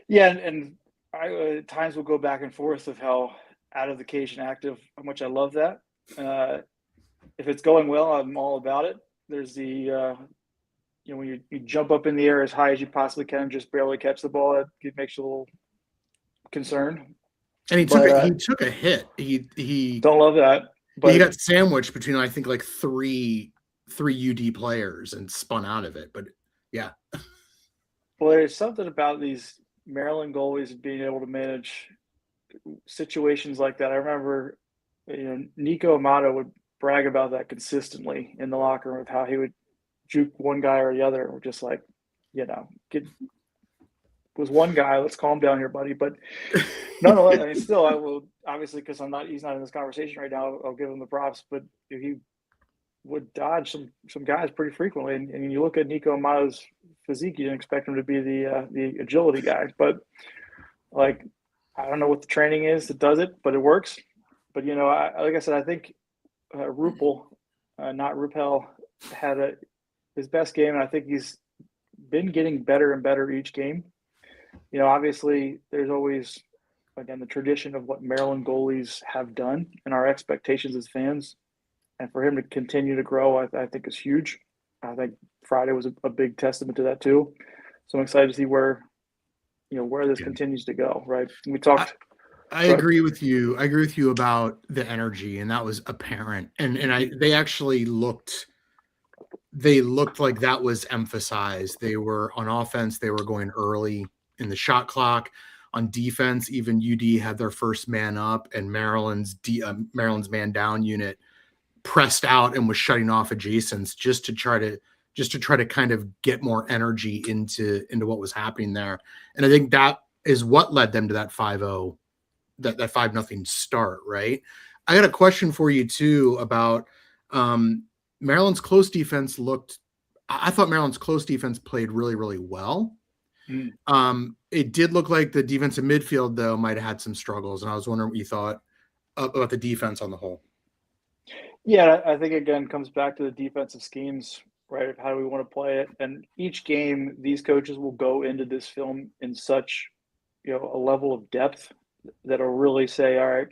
Yeah, and I at times will go back and forth of how out of the cage and active, how much I love that. If it's going well, I'm all about it. There's the when you jump up in the air as high as you possibly can and just barely catch the ball, it makes you a little concerned. And he took a hit. He don't love that. But he got sandwiched between, I think, like three UD players and spun out of it. But yeah. Well, there's something about these Maryland goalies being able to manage situations like that. I remember, Nico Amato would brag about that consistently in the locker room of how he would juke one guy or the other. We're just like, was one guy. Let's calm down here, buddy. But nonetheless, I mean, still, I will obviously, because he's not in this conversation right now. I'll give him the props, but he would dodge some guys pretty frequently. And you look at Nico Amato's physique, you didn't expect him to be the agility guy. But like, I don't know what the training is that does it, but it works. But like I said, I think Ruppel, not Ruppel, had his best game, and I think he's been getting better and better each game. Obviously, there's always, again, the tradition of what Maryland goalies have done and our expectations as fans. And for him to continue to grow, I think is huge. I think Friday was a big testament to that too. So I'm excited to see where this continues to go. Right? We talked. I agree with you. I agree with you about the energy, and that was apparent. And they actually looked like that was emphasized. They were on offense. They were going early in the shot clock. On defense, even UD had their first man up, and Maryland's man down unit pressed out and was shutting off adjacents just to try to kind of get more energy into what was happening there. And I think that is what led them to that 5-0, that 5-0 start, right? I got a question for you too about Maryland's close defense I thought Maryland's close defense played really, really well. It did look like the defensive midfield, though, might have had some struggles, and I was wondering what you thought about the defense on the whole. Yeah, I think, again, comes back to the defensive schemes, right? Of how do we want to play it? And each game, these coaches will go into this film in such, a level of depth that'll really say, all right,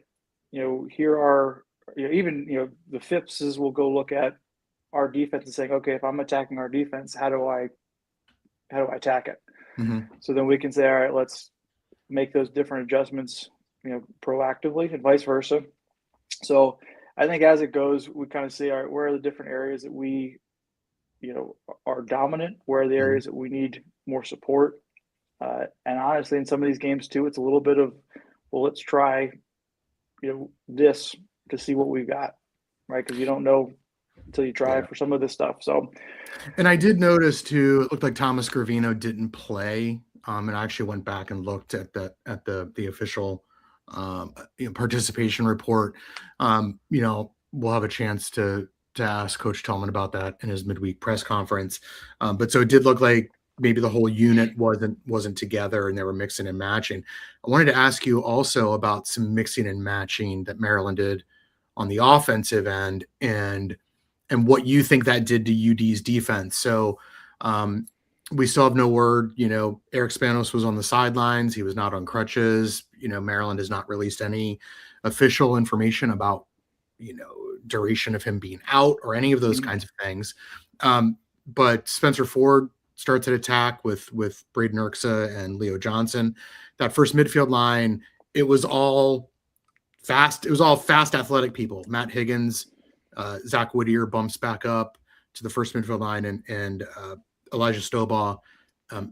here are, even, the Phippses will go look at our defense and saying, okay, if I'm attacking our defense, how do I attack it? Mm-hmm. So then we can say, all right, let's make those different adjustments, proactively and vice versa. So I think as it goes, we kind of see, all right, where are the different areas that we, are dominant? Where are the areas that we need more support? And honestly, in some of these games too, it's a little bit of, well, let's try, this to see what we've got, right? Because you don't know until you try for some of this stuff. So, and I did notice too, it looked like Thomas Gravino didn't play. And I actually went back and looked at the official participation report. We'll have a chance to ask Coach Tillman about that in his midweek press conference. But so it did look like maybe the whole unit wasn't together and they were mixing and matching. I wanted to ask you also about some mixing and matching that Maryland did on the offensive end and what you think that did to UD's defense. So we still have no word. Eric Spanos was on the sidelines. He was not on crutches. Maryland has not released any official information about, duration of him being out or any of those kinds of things. But Spencer Ford starts at attack with Braden Urksa and Leo Johnson. That first midfield line, it was all fast. It was all fast athletic people. Matt Higgins, Zach Whittier bumps back up to the first midfield line, and Elijah Stobaugh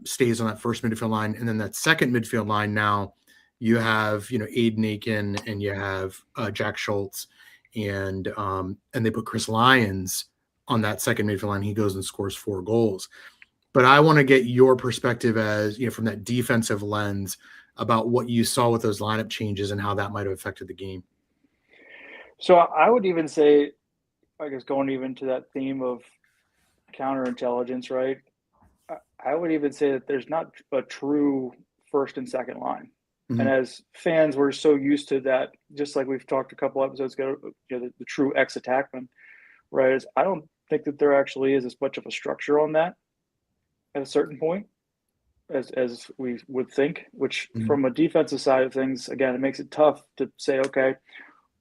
stays on that first midfield line. And then that second midfield line, now you have, Aiden Aiken and you have Jack Schultz, and they put Chris Lyons on that second midfield line. He goes and scores 4 goals. But I want to get your perspective as, from that defensive lens about what you saw with those lineup changes and how that might have affected the game. So I would even say, I guess going even to that theme of counterintelligence, right? I would even say that there's not a true first and second line. And as fans, we're so used to that, just like we've talked a couple episodes ago, the true ex-attackman, right? Is I don't think that there actually is as much of a structure on that at a certain point as we would think, which from a defensive side of things, again, it makes it tough to say, okay,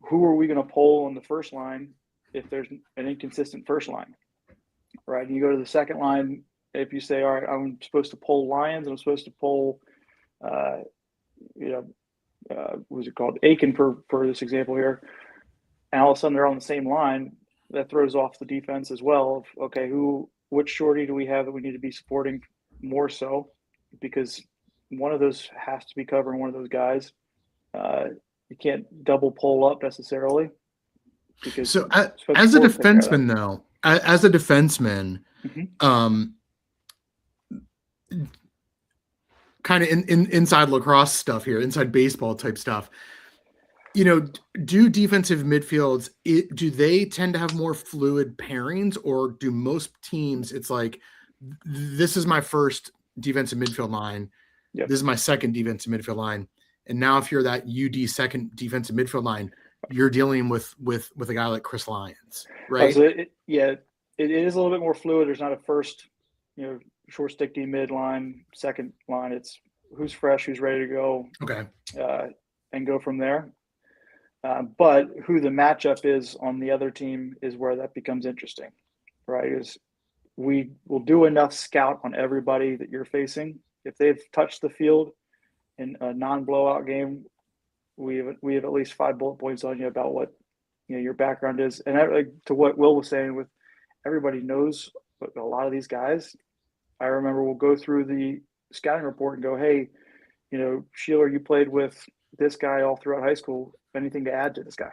who are we going to pull on the first line if there's an inconsistent first line, right? And you go to the second line, if you say, all right, I'm supposed to pull Lyons, I'm supposed to pull, what was it called? Aiken for this example here. And all of a sudden they're on the same line. That throws off the defense as well. Of, okay, which shorty do we have that we need to be supporting more so? Because one of those has to be covering one of those guys. You can't double pull up necessarily. Because so as a defenseman, though, as a defenseman, kind of in inside lacrosse stuff here, inside baseball type stuff. Do defensive midfields, do they tend to have more fluid pairings, or do most teams, it's like, this is my first defensive midfield line. Yep. This is my second defensive midfield line. And now if you're that UD second defensive midfield line, you're dealing with a guy like Chris Lyons, right? So it is a little bit more fluid. There's not a first, short stick D mid line, second line. It's who's fresh, who's ready to go. Okay. And go from there. But who the matchup is on the other team is where that becomes interesting, right? Is we will do enough scout on everybody that you're facing. If they've touched the field in a non-blowout game, we have at least 5 bullet points on you about what your background is. And to what Will was saying, with everybody knows a lot of these guys. I remember we'll go through the scouting report and go, hey, Sheila, you played with this guy all throughout high school. Anything to add to this guy,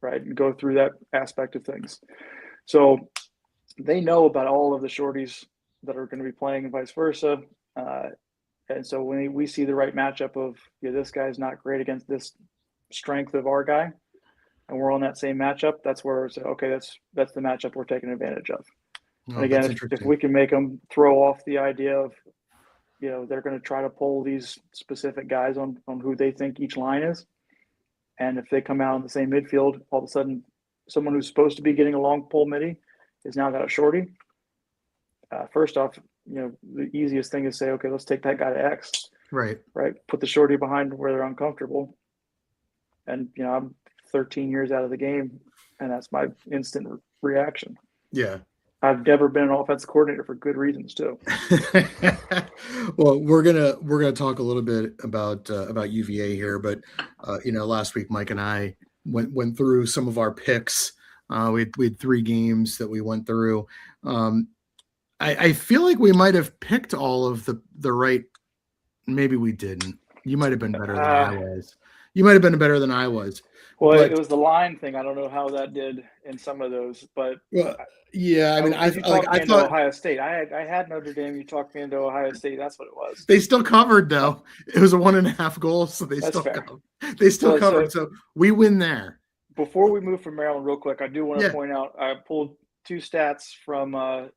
right? And go through that aspect of things. So they know about all of the shorties that are going to be playing and vice versa. And so when we see the right matchup of this guy's not great against this strength of our guy, and we're on that same matchup, that's where it's okay. That's the matchup we're taking advantage of. And again, if we can make them throw off the idea of they're going to try to pull these specific guys on who they think each line is. And if they come out in the same midfield, all of a sudden, someone who's supposed to be getting a long pull midi is now got a shorty. First off, the easiest thing is say, okay, let's take that guy to X. Right. Put the shorty behind where they're uncomfortable. And, I'm 13 years out of the game, and that's my instant reaction. Yeah. I've never been an offensive coordinator for good reasons too. Well, we're gonna talk a little bit about UVA here, but last week Mike and I went through some of our picks. We had 3 games that we went through. I feel like we might have picked all of the right. Maybe we didn't. You might have been better than I was. You might have been better than I was. Well, it was the line thing. I don't know how that did in some of those, but yeah, I mean, I thought Ohio State. I had Notre Dame. You talked me into Ohio State. That's what it was. They still covered though. It was a 1.5 goals, so they still covered. They still covered. So we win there. Before we move from Maryland, real quick, I do want to point out I pulled 2 stats from the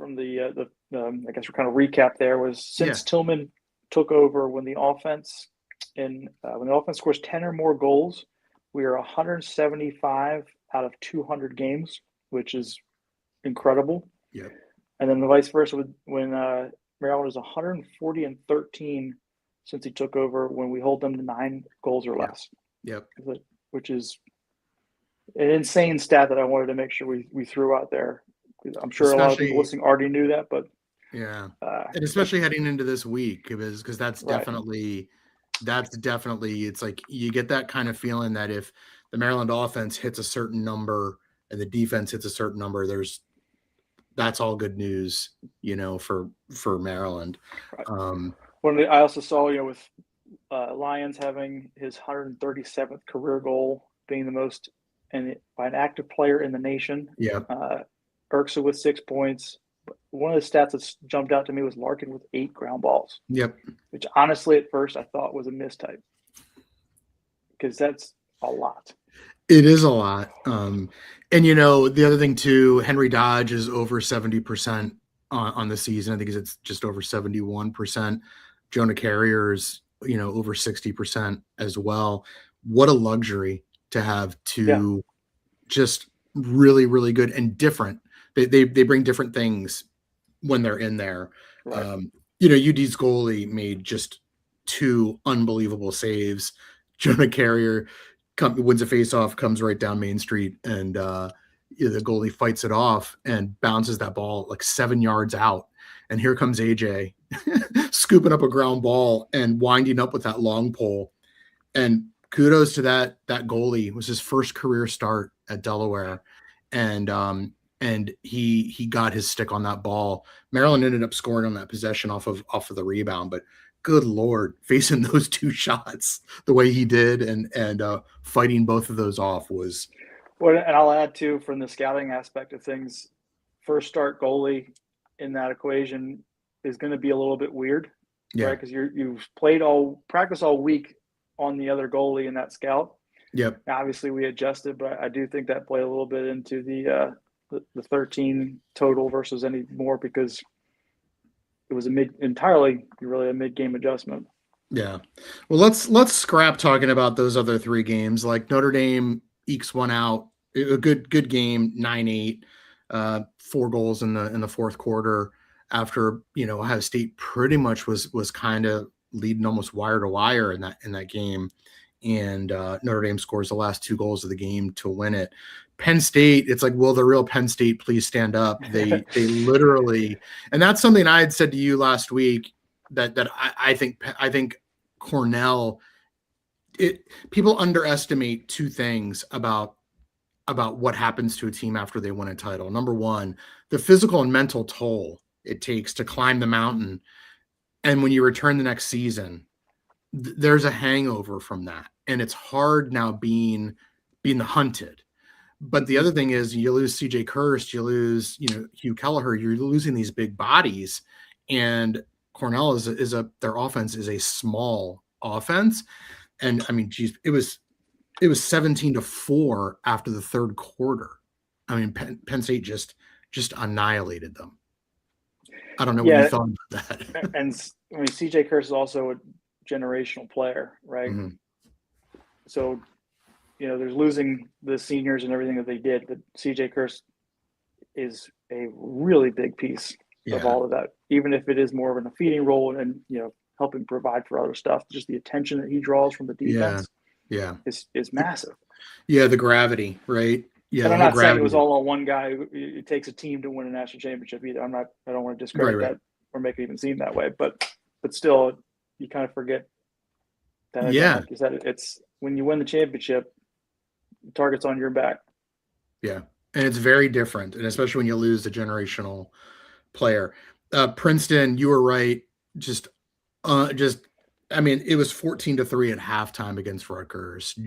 I guess we're kind of recap there. Was since Tillman took over, when the offense scores 10 or more goals, we are 175 out of 200 games, which is incredible. Yeah. And then the vice versa when Maryland is 140-13 since he took over, when we hold them to 9 goals or less. Yep. Which is an insane stat that I wanted to make sure we threw out there. I'm sure a lot of people listening already knew that, but and especially heading into this week, because that's definitely it's like you get that kind of feeling that if the Maryland offense hits a certain number and the defense hits a certain number, that's all good news, for Maryland. Right. I also saw, with Lyons having his 137th career goal, being the most by an active player in the nation. Yeah. Urksa with 6 points. One of the stats that jumped out to me was Larkin with 8 ground balls. Yep. Which honestly, at first, I thought was a mistype, because that's a lot. It is a lot. And the other thing too, Henry Dodge is over 70% on the season. I think it's just over 71%. Jonah Carrier is, over 60% as well. What a luxury to have Yeah. two just really, really good and different. They bring different things when they're in there. Right. UD's goalie made just two unbelievable saves. Jonah Carrier wins a faceoff, comes right down Main Street, and the goalie fights it off and bounces that ball like 7 yards out. And here comes AJ scooping up a ground ball and winding up with that long pole. And kudos to that goalie. It was his first career start at Delaware, and he got his stick on that ball. Maryland ended up scoring on that possession off of the rebound, but good Lord, facing those two shots the way he did and fighting both of those off was. Well, and I'll add too, from the scouting aspect of things, first start goalie in that equation is going to be a little bit weird, Yeah. right? Because you've practiced all week on the other goalie in that scout. Yep. Now, obviously, we adjusted, but I do think that played a little bit into the 13 total versus any more, because it was entirely a mid-game adjustment. Yeah. Well, let's scrap talking about those other three games. Like Notre Dame ekes one out, a good game, 9-8, 4 goals in the fourth quarter after, Ohio State pretty much was kind of leading almost wire to wire in that game. And Notre Dame scores the last 2 goals of the game to win it. Penn State, it's like, will the real Penn State please stand up? They literally, and that's something I had said to you last week that I think Cornell, people underestimate 2 things about what happens to a team after they win a title. Number one, the physical and mental toll it takes to climb the mountain. And when you return the next season, there's a hangover from that. And it's hard now being the hunted. But the other thing is you lose CJ Kirst, you lose, Hugh Kelleher, you're losing these big bodies. And Cornell their offense is a small offense. And I mean, geez, it was 17-4 after the third quarter. I mean, Penn State just annihilated them. I don't know what you thought about that. And I mean, CJ Kirst is also a generational player, right? Mm-hmm. So, there's losing the seniors and everything that they did, but CJ Kirst is a really big piece of all of that, even if it is more of a feeding role and helping provide for other stuff. Just the attention that he draws from the defense, is massive. Yeah, the gravity, right? Yeah, and I'm not saying it was all on one guy. It takes a team to win a national championship either. I don't want to discredit that or make it even seem that way, but still, you kind of forget that. Yeah, like you said, it's when you win the championship, the target's on your back. Yeah, and it's very different, and especially when you lose the generational player. Princeton, you were right. I mean, it was 14-3 at halftime against Rutgers.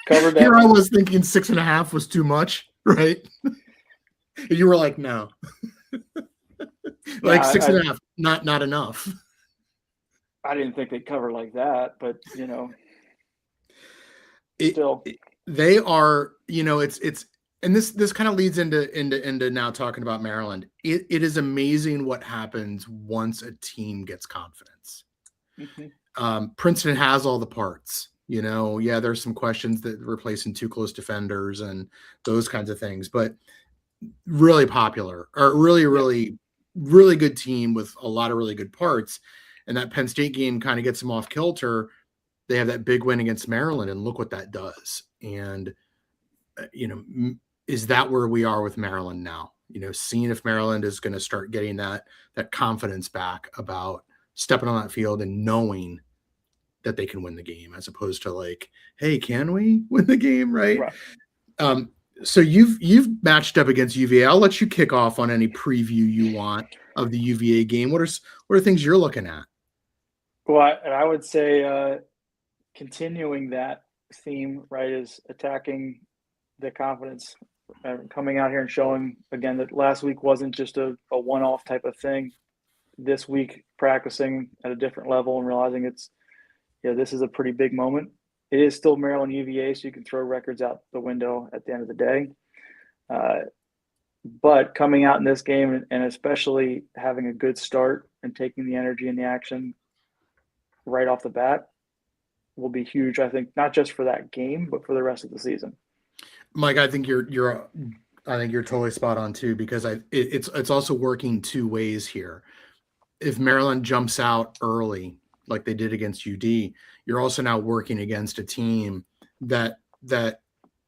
Covered that. Here I was thinking 6.5 was too much, right? And you were like, no. Like 6.5, not enough. I didn't think they'd cover like that, but still. They are, it's and this kind of leads into now talking about Maryland. It is amazing what happens once a team gets confidence. Mm-hmm. Princeton has all the parts. There's some questions that replacing 2 close defenders and those kinds of things, but really popular, or really, really, really good team with a lot of really good parts. And that Penn State game kind of gets them off kilter. They have that big win against Maryland, and look what that does. And, is that where we are with Maryland now? Seeing if Maryland is going to start getting that confidence back about stepping on that field and knowing that they can win the game, as opposed to like, hey, can we win the game? Right. So you've matched up against UVA. I'll let you kick off on any preview you want of the UVA game. What are things you're looking at? Well, I would say continuing that theme, right, is attacking the confidence, coming out here and showing again that last week wasn't just a one-off type of thing. This week, practicing at a different level and realizing this is a pretty big moment it is still Maryland UVA, so you can throw records out the window at the end of the day. But coming out in this game and especially having a good start and taking the energy and the action right off the bat will be huge, I think, not just for that game, but for the rest of the season. Mike, I think you're totally spot on too, because it's also working two ways here. If Maryland jumps out early, like they did against UD, you're also now working against a team that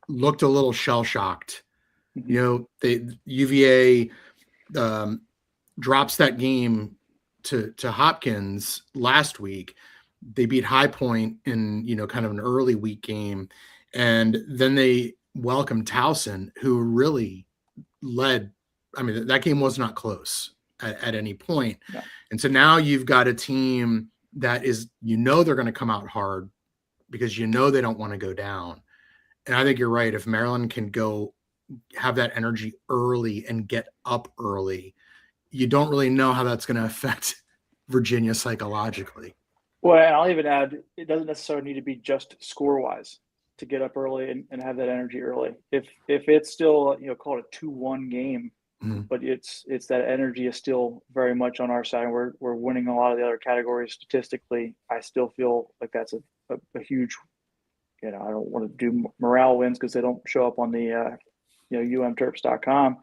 looked a little shell shocked. You know, UVA drops that game to Hopkins last week. They beat High Point in, you know, kind of an early week game, and then they welcomed Towson, who really led. I mean, that game was not close at any point. No. And so now you've got a team that is, you know, they're going to come out hard because you know they don't want to go down. And I think you're right. If Maryland can go have that energy early and get up early, you don't really know how that's going to affect Virginia psychologically. Well, and I'll even add, it doesn't necessarily need to be just score-wise to get up early and have that energy early. If it's still, you know, call it a 2-1 game, but it's that energy is still very much on our side. We're winning a lot of the other categories statistically. I still feel like that's a huge, you know, I don't want to do morale wins because they don't show up on the umterps.com,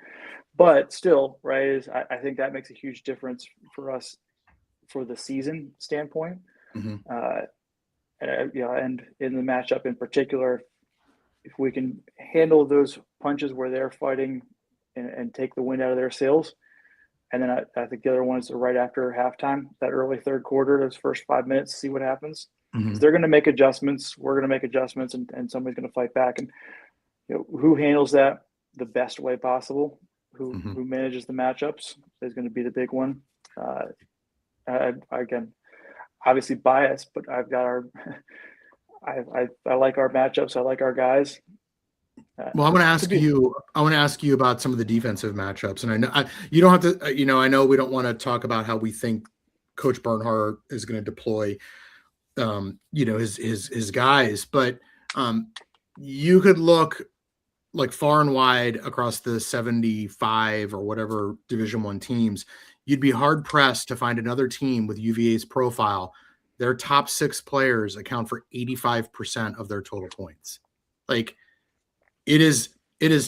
but still, right, is I think that makes a huge difference for us for the season standpoint. And in the matchup in particular, if we can handle those punches where they're fighting and take the wind out of their sails, and then I think the other one is right after halftime, that early third quarter, those first 5 minutes, see what happens. Because they're going to make adjustments, we're going to make adjustments, and somebody's going to fight back. And you know, who handles that the best way possible, who manages the matchups is going to be the big one. Again, obviously biased, but I've got I like our matchups. I like our guys. Well, I want to ask you about some of the defensive matchups, and I know you don't have to. You know, I know we don't want to talk about how we think Coach Bernhardt is going to deploy, you know, his guys, but you could look like far and wide across the 75 or whatever Division I teams. You'd be hard pressed to find another team with UVA's profile. Their top 6 players account for 85% of their total points. Like it is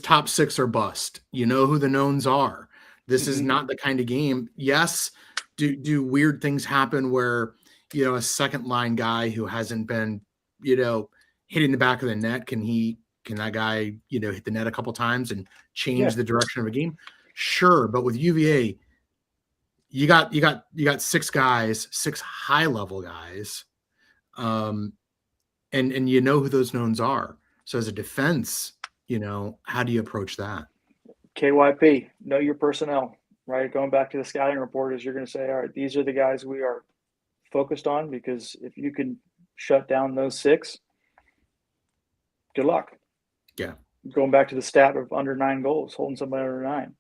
top 6 or bust. You know who the knowns are. This is not the kind of game. Yes, do weird things happen where, you know, a second line guy who hasn't been, you know, hitting the back of the net, can that guy, you know, hit the net a couple times and change the direction of a game? Sure, but with UVA, you got 6 guys, 6 high level guys, and you know who those knowns are. So as a defense, you know, how do you approach that? KYP, know your personnel, right? Going back to the scouting report, is you're going to say, all right, these are the guys we are focused on, because if you can shut down those 6, good luck. Yeah. Going back to the stat of under 9 goals, holding somebody under 9.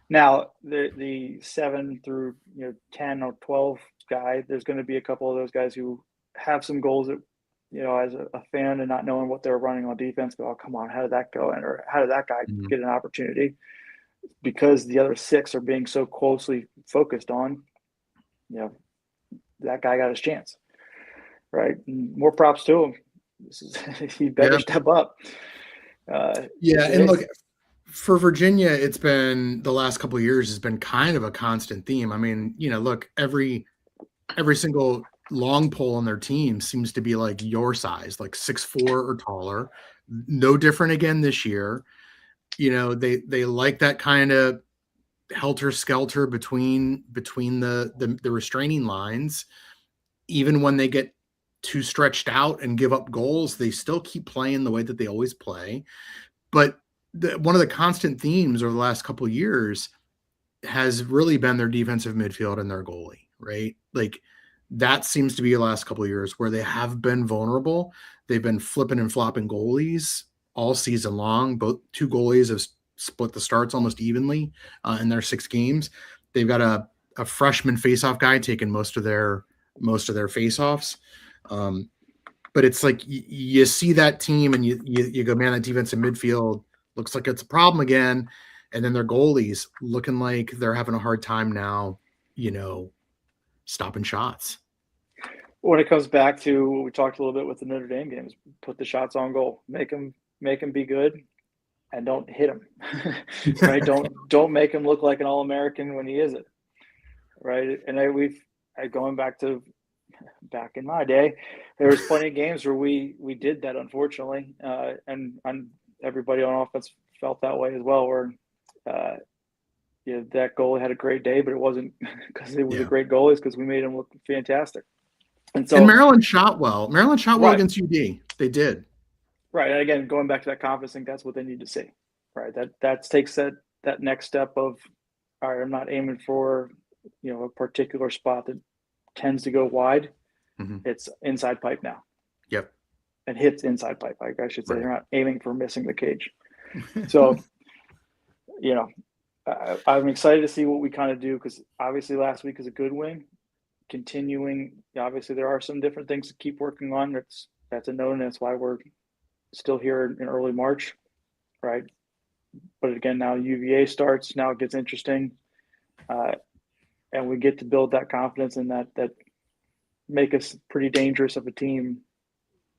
Now, the 7 through 10 or 12 guy, there's going to be a couple of those guys who have some goals that, you know, as a fan and not knowing what they're running on defense, go, oh, come on, how did that go? Or how did that guy get an opportunity? Because the other 6 are being so closely focused on, you know, that guy got his chance, right? And more props to him. He better step up. And look, for Virginia, it's been the last couple of years has been kind of a constant theme. I mean, you know, look, every single long pole on their team seems to be like your size, like 6'4" or taller. No different again this year. You know, they like that kind of helter skelter between the restraining lines. Even when they get too stretched out and give up goals, they still keep playing the way that they always play. But one of the constant themes over the last couple of years has really been their defensive midfield and their goalie, right? Like that seems to be the last couple of years where they have been vulnerable. They've been flipping and flopping goalies all season long. Both 2 goalies have split the starts almost evenly in their 6 games. They've got a freshman faceoff guy taking most of their faceoffs. but it's like you see that team and you go, man, that defensive midfield looks like it's a problem again. And then their goalies looking like they're having a hard time now, stopping shots. When it comes back to what we talked a little bit with the Notre Dame games, put the shots on goal, make them be good, and don't hit him. Right? Don't make him look like an All-American when he isn't. Right? And going back in my day, there was plenty of games where we did that, unfortunately, and everybody on offense felt that way as well. Where that goalie had a great day, but it wasn't because he was a great goalie; it's because we made him look fantastic. And Maryland shot well. Right. Against UD. They did. Right. And again, going back to that confidence thing, that's what they need to see. Right. That takes that next step of, all right, I'm not aiming for, a particular spot that tends to go wide. Mm-hmm. It's inside pipe now. Yep. And hits inside pipe, I should say. Right. They're not aiming for missing the cage. So, I'm excited to see what we kind of do, because obviously last week is a good win. Continuing, obviously there are some different things to keep working on. That's a known, and that's why we're still here in early March, right? But again, now UVA starts. Now it gets interesting, and we get to build that confidence and that make us pretty dangerous of a team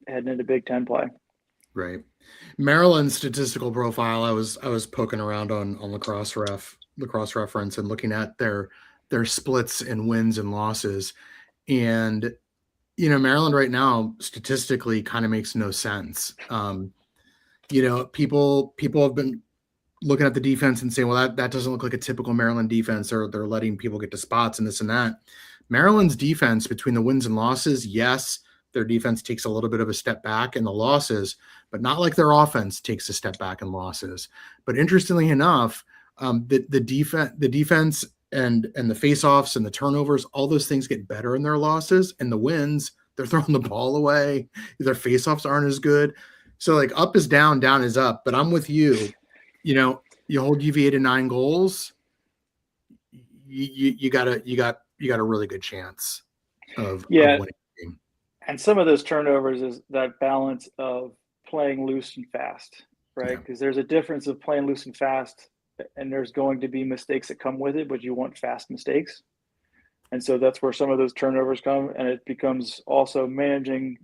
heading into Big Ten play. Right. Maryland's statistical profile. I was poking around on lacrosse reference and looking at their splits and wins and losses. And, Maryland right now statistically kind of makes no sense. People have been looking at the defense and saying, well, that doesn't look like a typical Maryland defense, or they're letting people get to spots and this and that. Maryland's defense, between the wins and losses, yes, their defense takes a little bit of a step back in the losses, but not like their offense takes a step back in losses. But interestingly enough, the defense and the face-offs and the turnovers, all those things get better in their losses. And the wins, they're throwing the ball away. Their face-offs aren't as good. So like up is down, down is up. But I'm with you. You hold UVA to 9 goals, you got a really good chance of winning the game. And some of those turnovers is that balance of playing loose and fast, right? Because there's a difference of playing loose and fast, and there's going to be mistakes that come with it, but you want fast mistakes. And so that's where some of those turnovers come, and it becomes also managing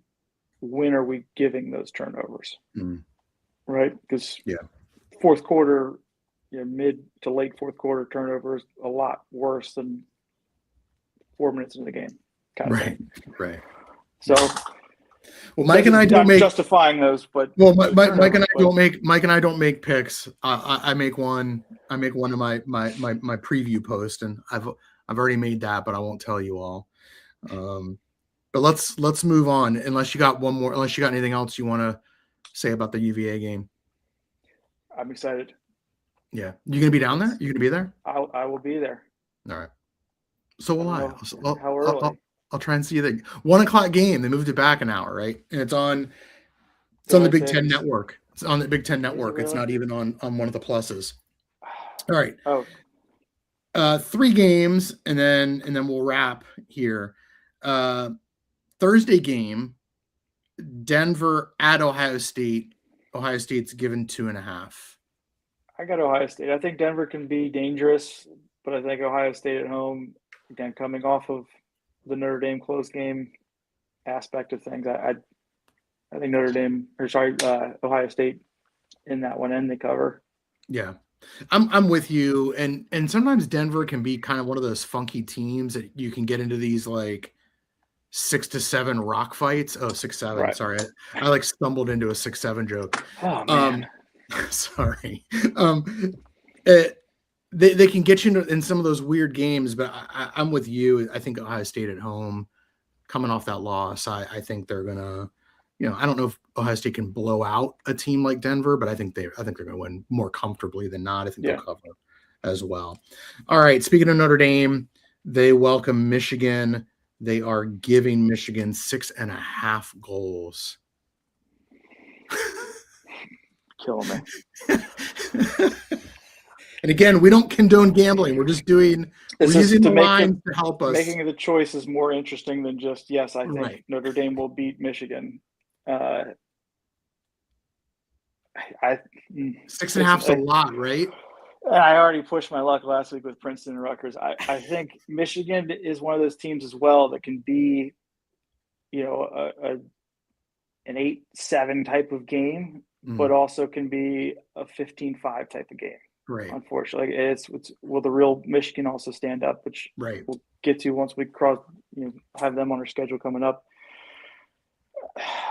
when are we giving those turnovers, right? Because fourth quarter, mid to late fourth quarter turnovers a lot worse than 4 minutes into the game. Right. So, well, Mike and I don't make justifying those, but Mike and I don't make picks. I make one in my preview post, and I've already made that, but I won't tell you all. But let's move on. Unless you got anything else you want to say about the UVA game. I'm excited. Yeah, you gonna be down there? You gonna be there? I will be there. All right. So will I. How early? I'll try and see you there. 1 o'clock game. They moved it back an hour, right? And it's on the Big Ten Network. It's on the Big Ten Network. It's not even on one of the pluses. All right. Oh. 3 games, and then we'll wrap here. Thursday game, Denver at Ohio State. Ohio State's given 2.5. I got Ohio State. I think Denver can be dangerous, but I think Ohio State at home, again, coming off of the Notre Dame close game aspect of things, I think Ohio State in that one, and they cover. Yeah, I'm with you, and sometimes Denver can be kind of one of those funky teams that you can get into these like 6-7 rock fights. Oh, 6-7. Right. Sorry, I like stumbled into a 6-7 joke. Oh man. Sorry. They can get you in some of those weird games, but I'm with you. I think Ohio State at home, coming off that loss, I think they're gonna, I don't know if Ohio State can blow out a team like Denver, but I think they're gonna win more comfortably than not. I think they'll cover as well. All right. Speaking of Notre Dame, they welcome Michigan. They are giving Michigan 6.5 goals. Killing me. And again, we don't condone gambling. We're just using the lines to help us. Making the choice is more interesting than just, yes, I think Notre Dame will beat Michigan. I 6.5's a lot, right? I already pushed my luck last week with Princeton and Rutgers. I think Michigan is one of those teams as well that can be, an 8-7 type of game, but also can be a 15-5 type of game. Right. Unfortunately, will the real Michigan also stand up, which we'll get to once we have them on our schedule coming up.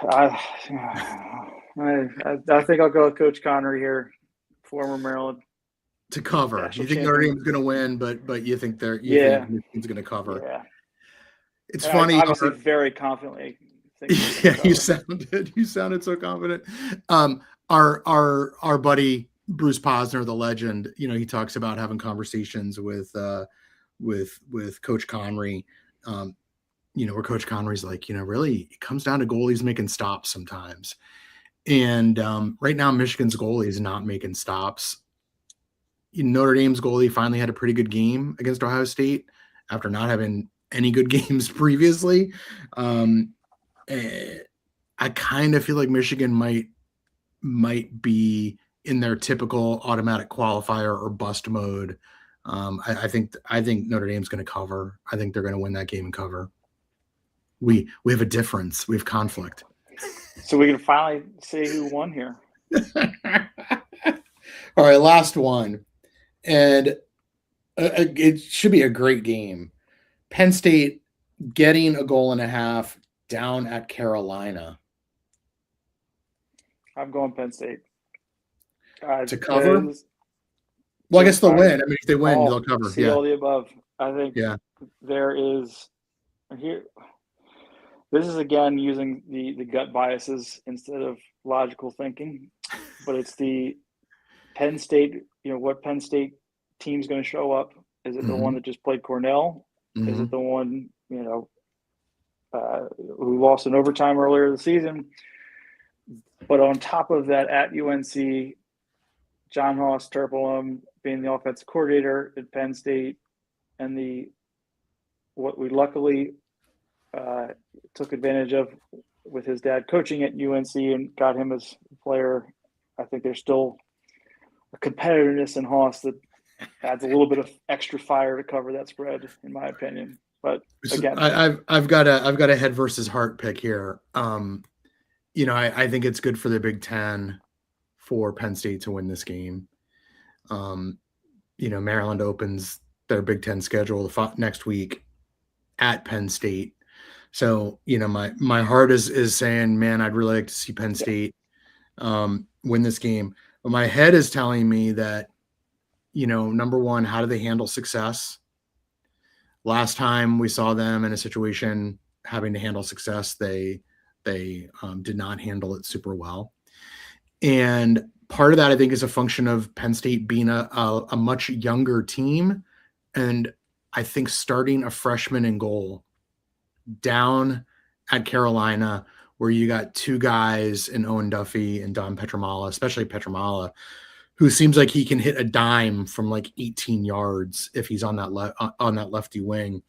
I think I'll go with Coach Connery here, former Maryland. To cover. You think Notre Dame's going to win, but you think think Michigan's going to cover. Yeah. It's funny. Obviously, very confidently. Yeah, you sounded so confident. Our buddy Bruce Posner, the legend, he talks about having conversations with Coach Connery. Where Coach Connery's like, really, it comes down to goalies making stops sometimes. And right now, Michigan's goalie is not making stops. Notre Dame's goalie finally had a pretty good game against Ohio State after not having any good games previously. I kind of feel like Michigan might be in their typical automatic qualifier or bust mode. I think Notre Dame's going to cover. I think they're going to win that game and cover. We have a difference. We have conflict. So we can finally say who won here. All right, last one. And it should be a great game. Penn State getting a goal and a half down at Carolina. I'm going Penn State. To cover? Well, I guess they'll win. I mean, if they win, they'll cover. See all the above. I think there is here. This is again using the gut biases instead of logical thinking, but it's the Penn State. What Penn State team's going to show up? Is it the one that just played Cornell? Is it the one who lost in overtime earlier this season? But on top of that, at UNC, John Haas Turpelum being the offensive coordinator at Penn State, and what we luckily took advantage of with his dad coaching at UNC and got him as a player. I think there's still a competitiveness in Haas that adds a little bit of extra fire to cover that spread, in my opinion. But again, I've got a head versus heart pick here. I think it's good for the Big Ten for Penn State to win this game. Maryland opens their Big Ten schedule next week at Penn State. So, my heart is saying, man, I'd really like to see Penn State win this game. But my head is telling me that, number one, how do they handle success? Last time we saw them in a situation having to handle success, they did not handle it super well. And part of that, I think, is a function of Penn State being a much younger team. And I think starting a freshman in goal down at Carolina, where you got two guys in Owen Duffy and Don Petramala, especially Petramala, who seems like he can hit a dime from like 18 yards if he's on that lefty wing.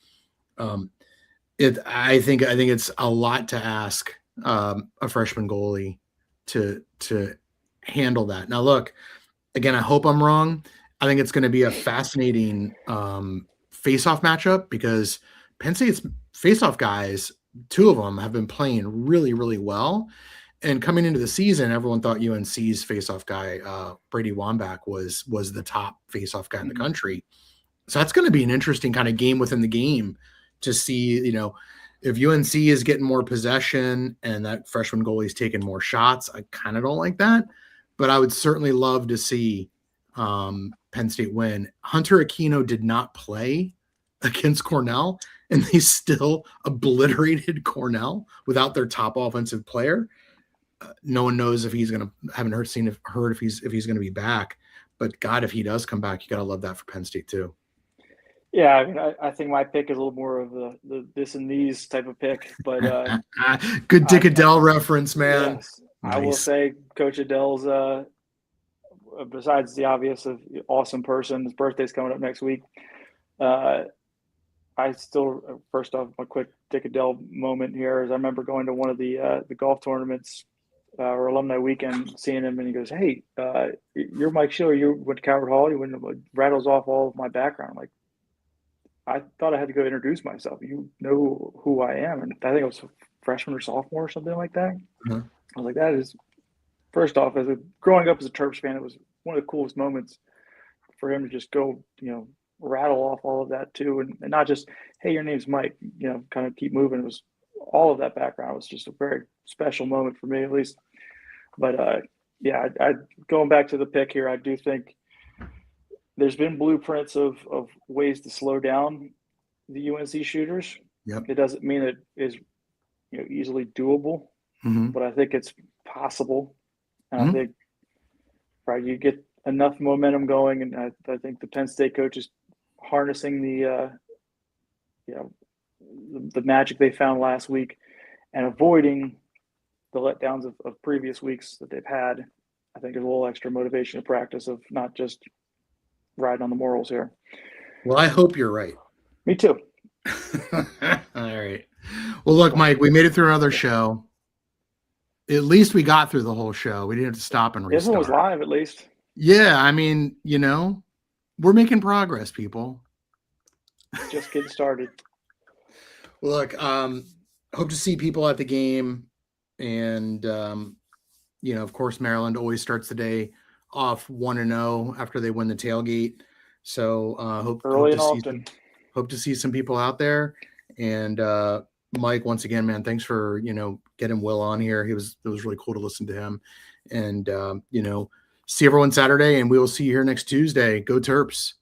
I think it's a lot to ask a freshman goalie to handle that. Now, look, again, I hope I'm wrong. I think it's going to be a fascinating face-off matchup because Penn State's face-off guys, two of them have been playing really, really well. And coming into the season, everyone thought UNC's face-off guy, Brady Wambach, was the top face-off guy in the country. So that's going to be an interesting kind of game within the game to see, if UNC is getting more possession and that freshman goalie's taking more shots. I kind of don't like that, but I would certainly love to see Penn State win. Hunter Aquino did not play against Cornell, and they still obliterated Cornell without their top offensive player. No one knows if he's going to. Haven't heard if he's going to be back. But God, if he does come back, you got to love that for Penn State too. Yeah, I mean, I think my pick is a little more of the this and these type of pick, but good Dick Adele reference, man. Yes, nice. I will say, Coach Adele's besides the obvious of awesome person, his birthday's coming up next week. I I still, first off, a quick Dick Adele moment here is I remember going to one of the golf tournaments or alumni weekend, seeing him, and he goes, "Hey, you're Mike Schiller. You went to Calvert Hall." He went and rattles off all of my background. Like, I thought I had to go introduce myself. You know who I am, and I think I was a freshman or sophomore or something like that. Mhm. I was like, that is, first off, growing up as a Terps fan, it was one of the coolest moments for him to just go, rattle off all of that too, and not just, hey, your name's Mike, kind of keep moving. It was all of that background was just a very special moment for me, at least. But yeah, I going back to the pick here, I do think there's been blueprints of ways to slow down the UNC shooters. Yep. It doesn't mean it is easily doable, but I think it's possible. And I think you get enough momentum going, and I think the Penn State coach is harnessing the magic they found last week and avoiding the letdowns of previous weeks that they've had. I think there's a little extra motivation to practice of not just riding on the morals here. Well, I hope you're right. Me too. All right. Well, look, Mike, we made it through another show. At least we got through the whole show. We didn't have to stop and restart. This one was live, at least. Yeah, I mean, we're making progress, people. Just getting started. Well, look, hope to see people at the game. And, of course, Maryland always starts the day off 1-0 after they win the tailgate. So hope to see some people out there. And Mike, once again, man, thanks for, getting Will on here. It was really cool to listen to him. And, see everyone Saturday, and we will see you here next Tuesday. Go Terps.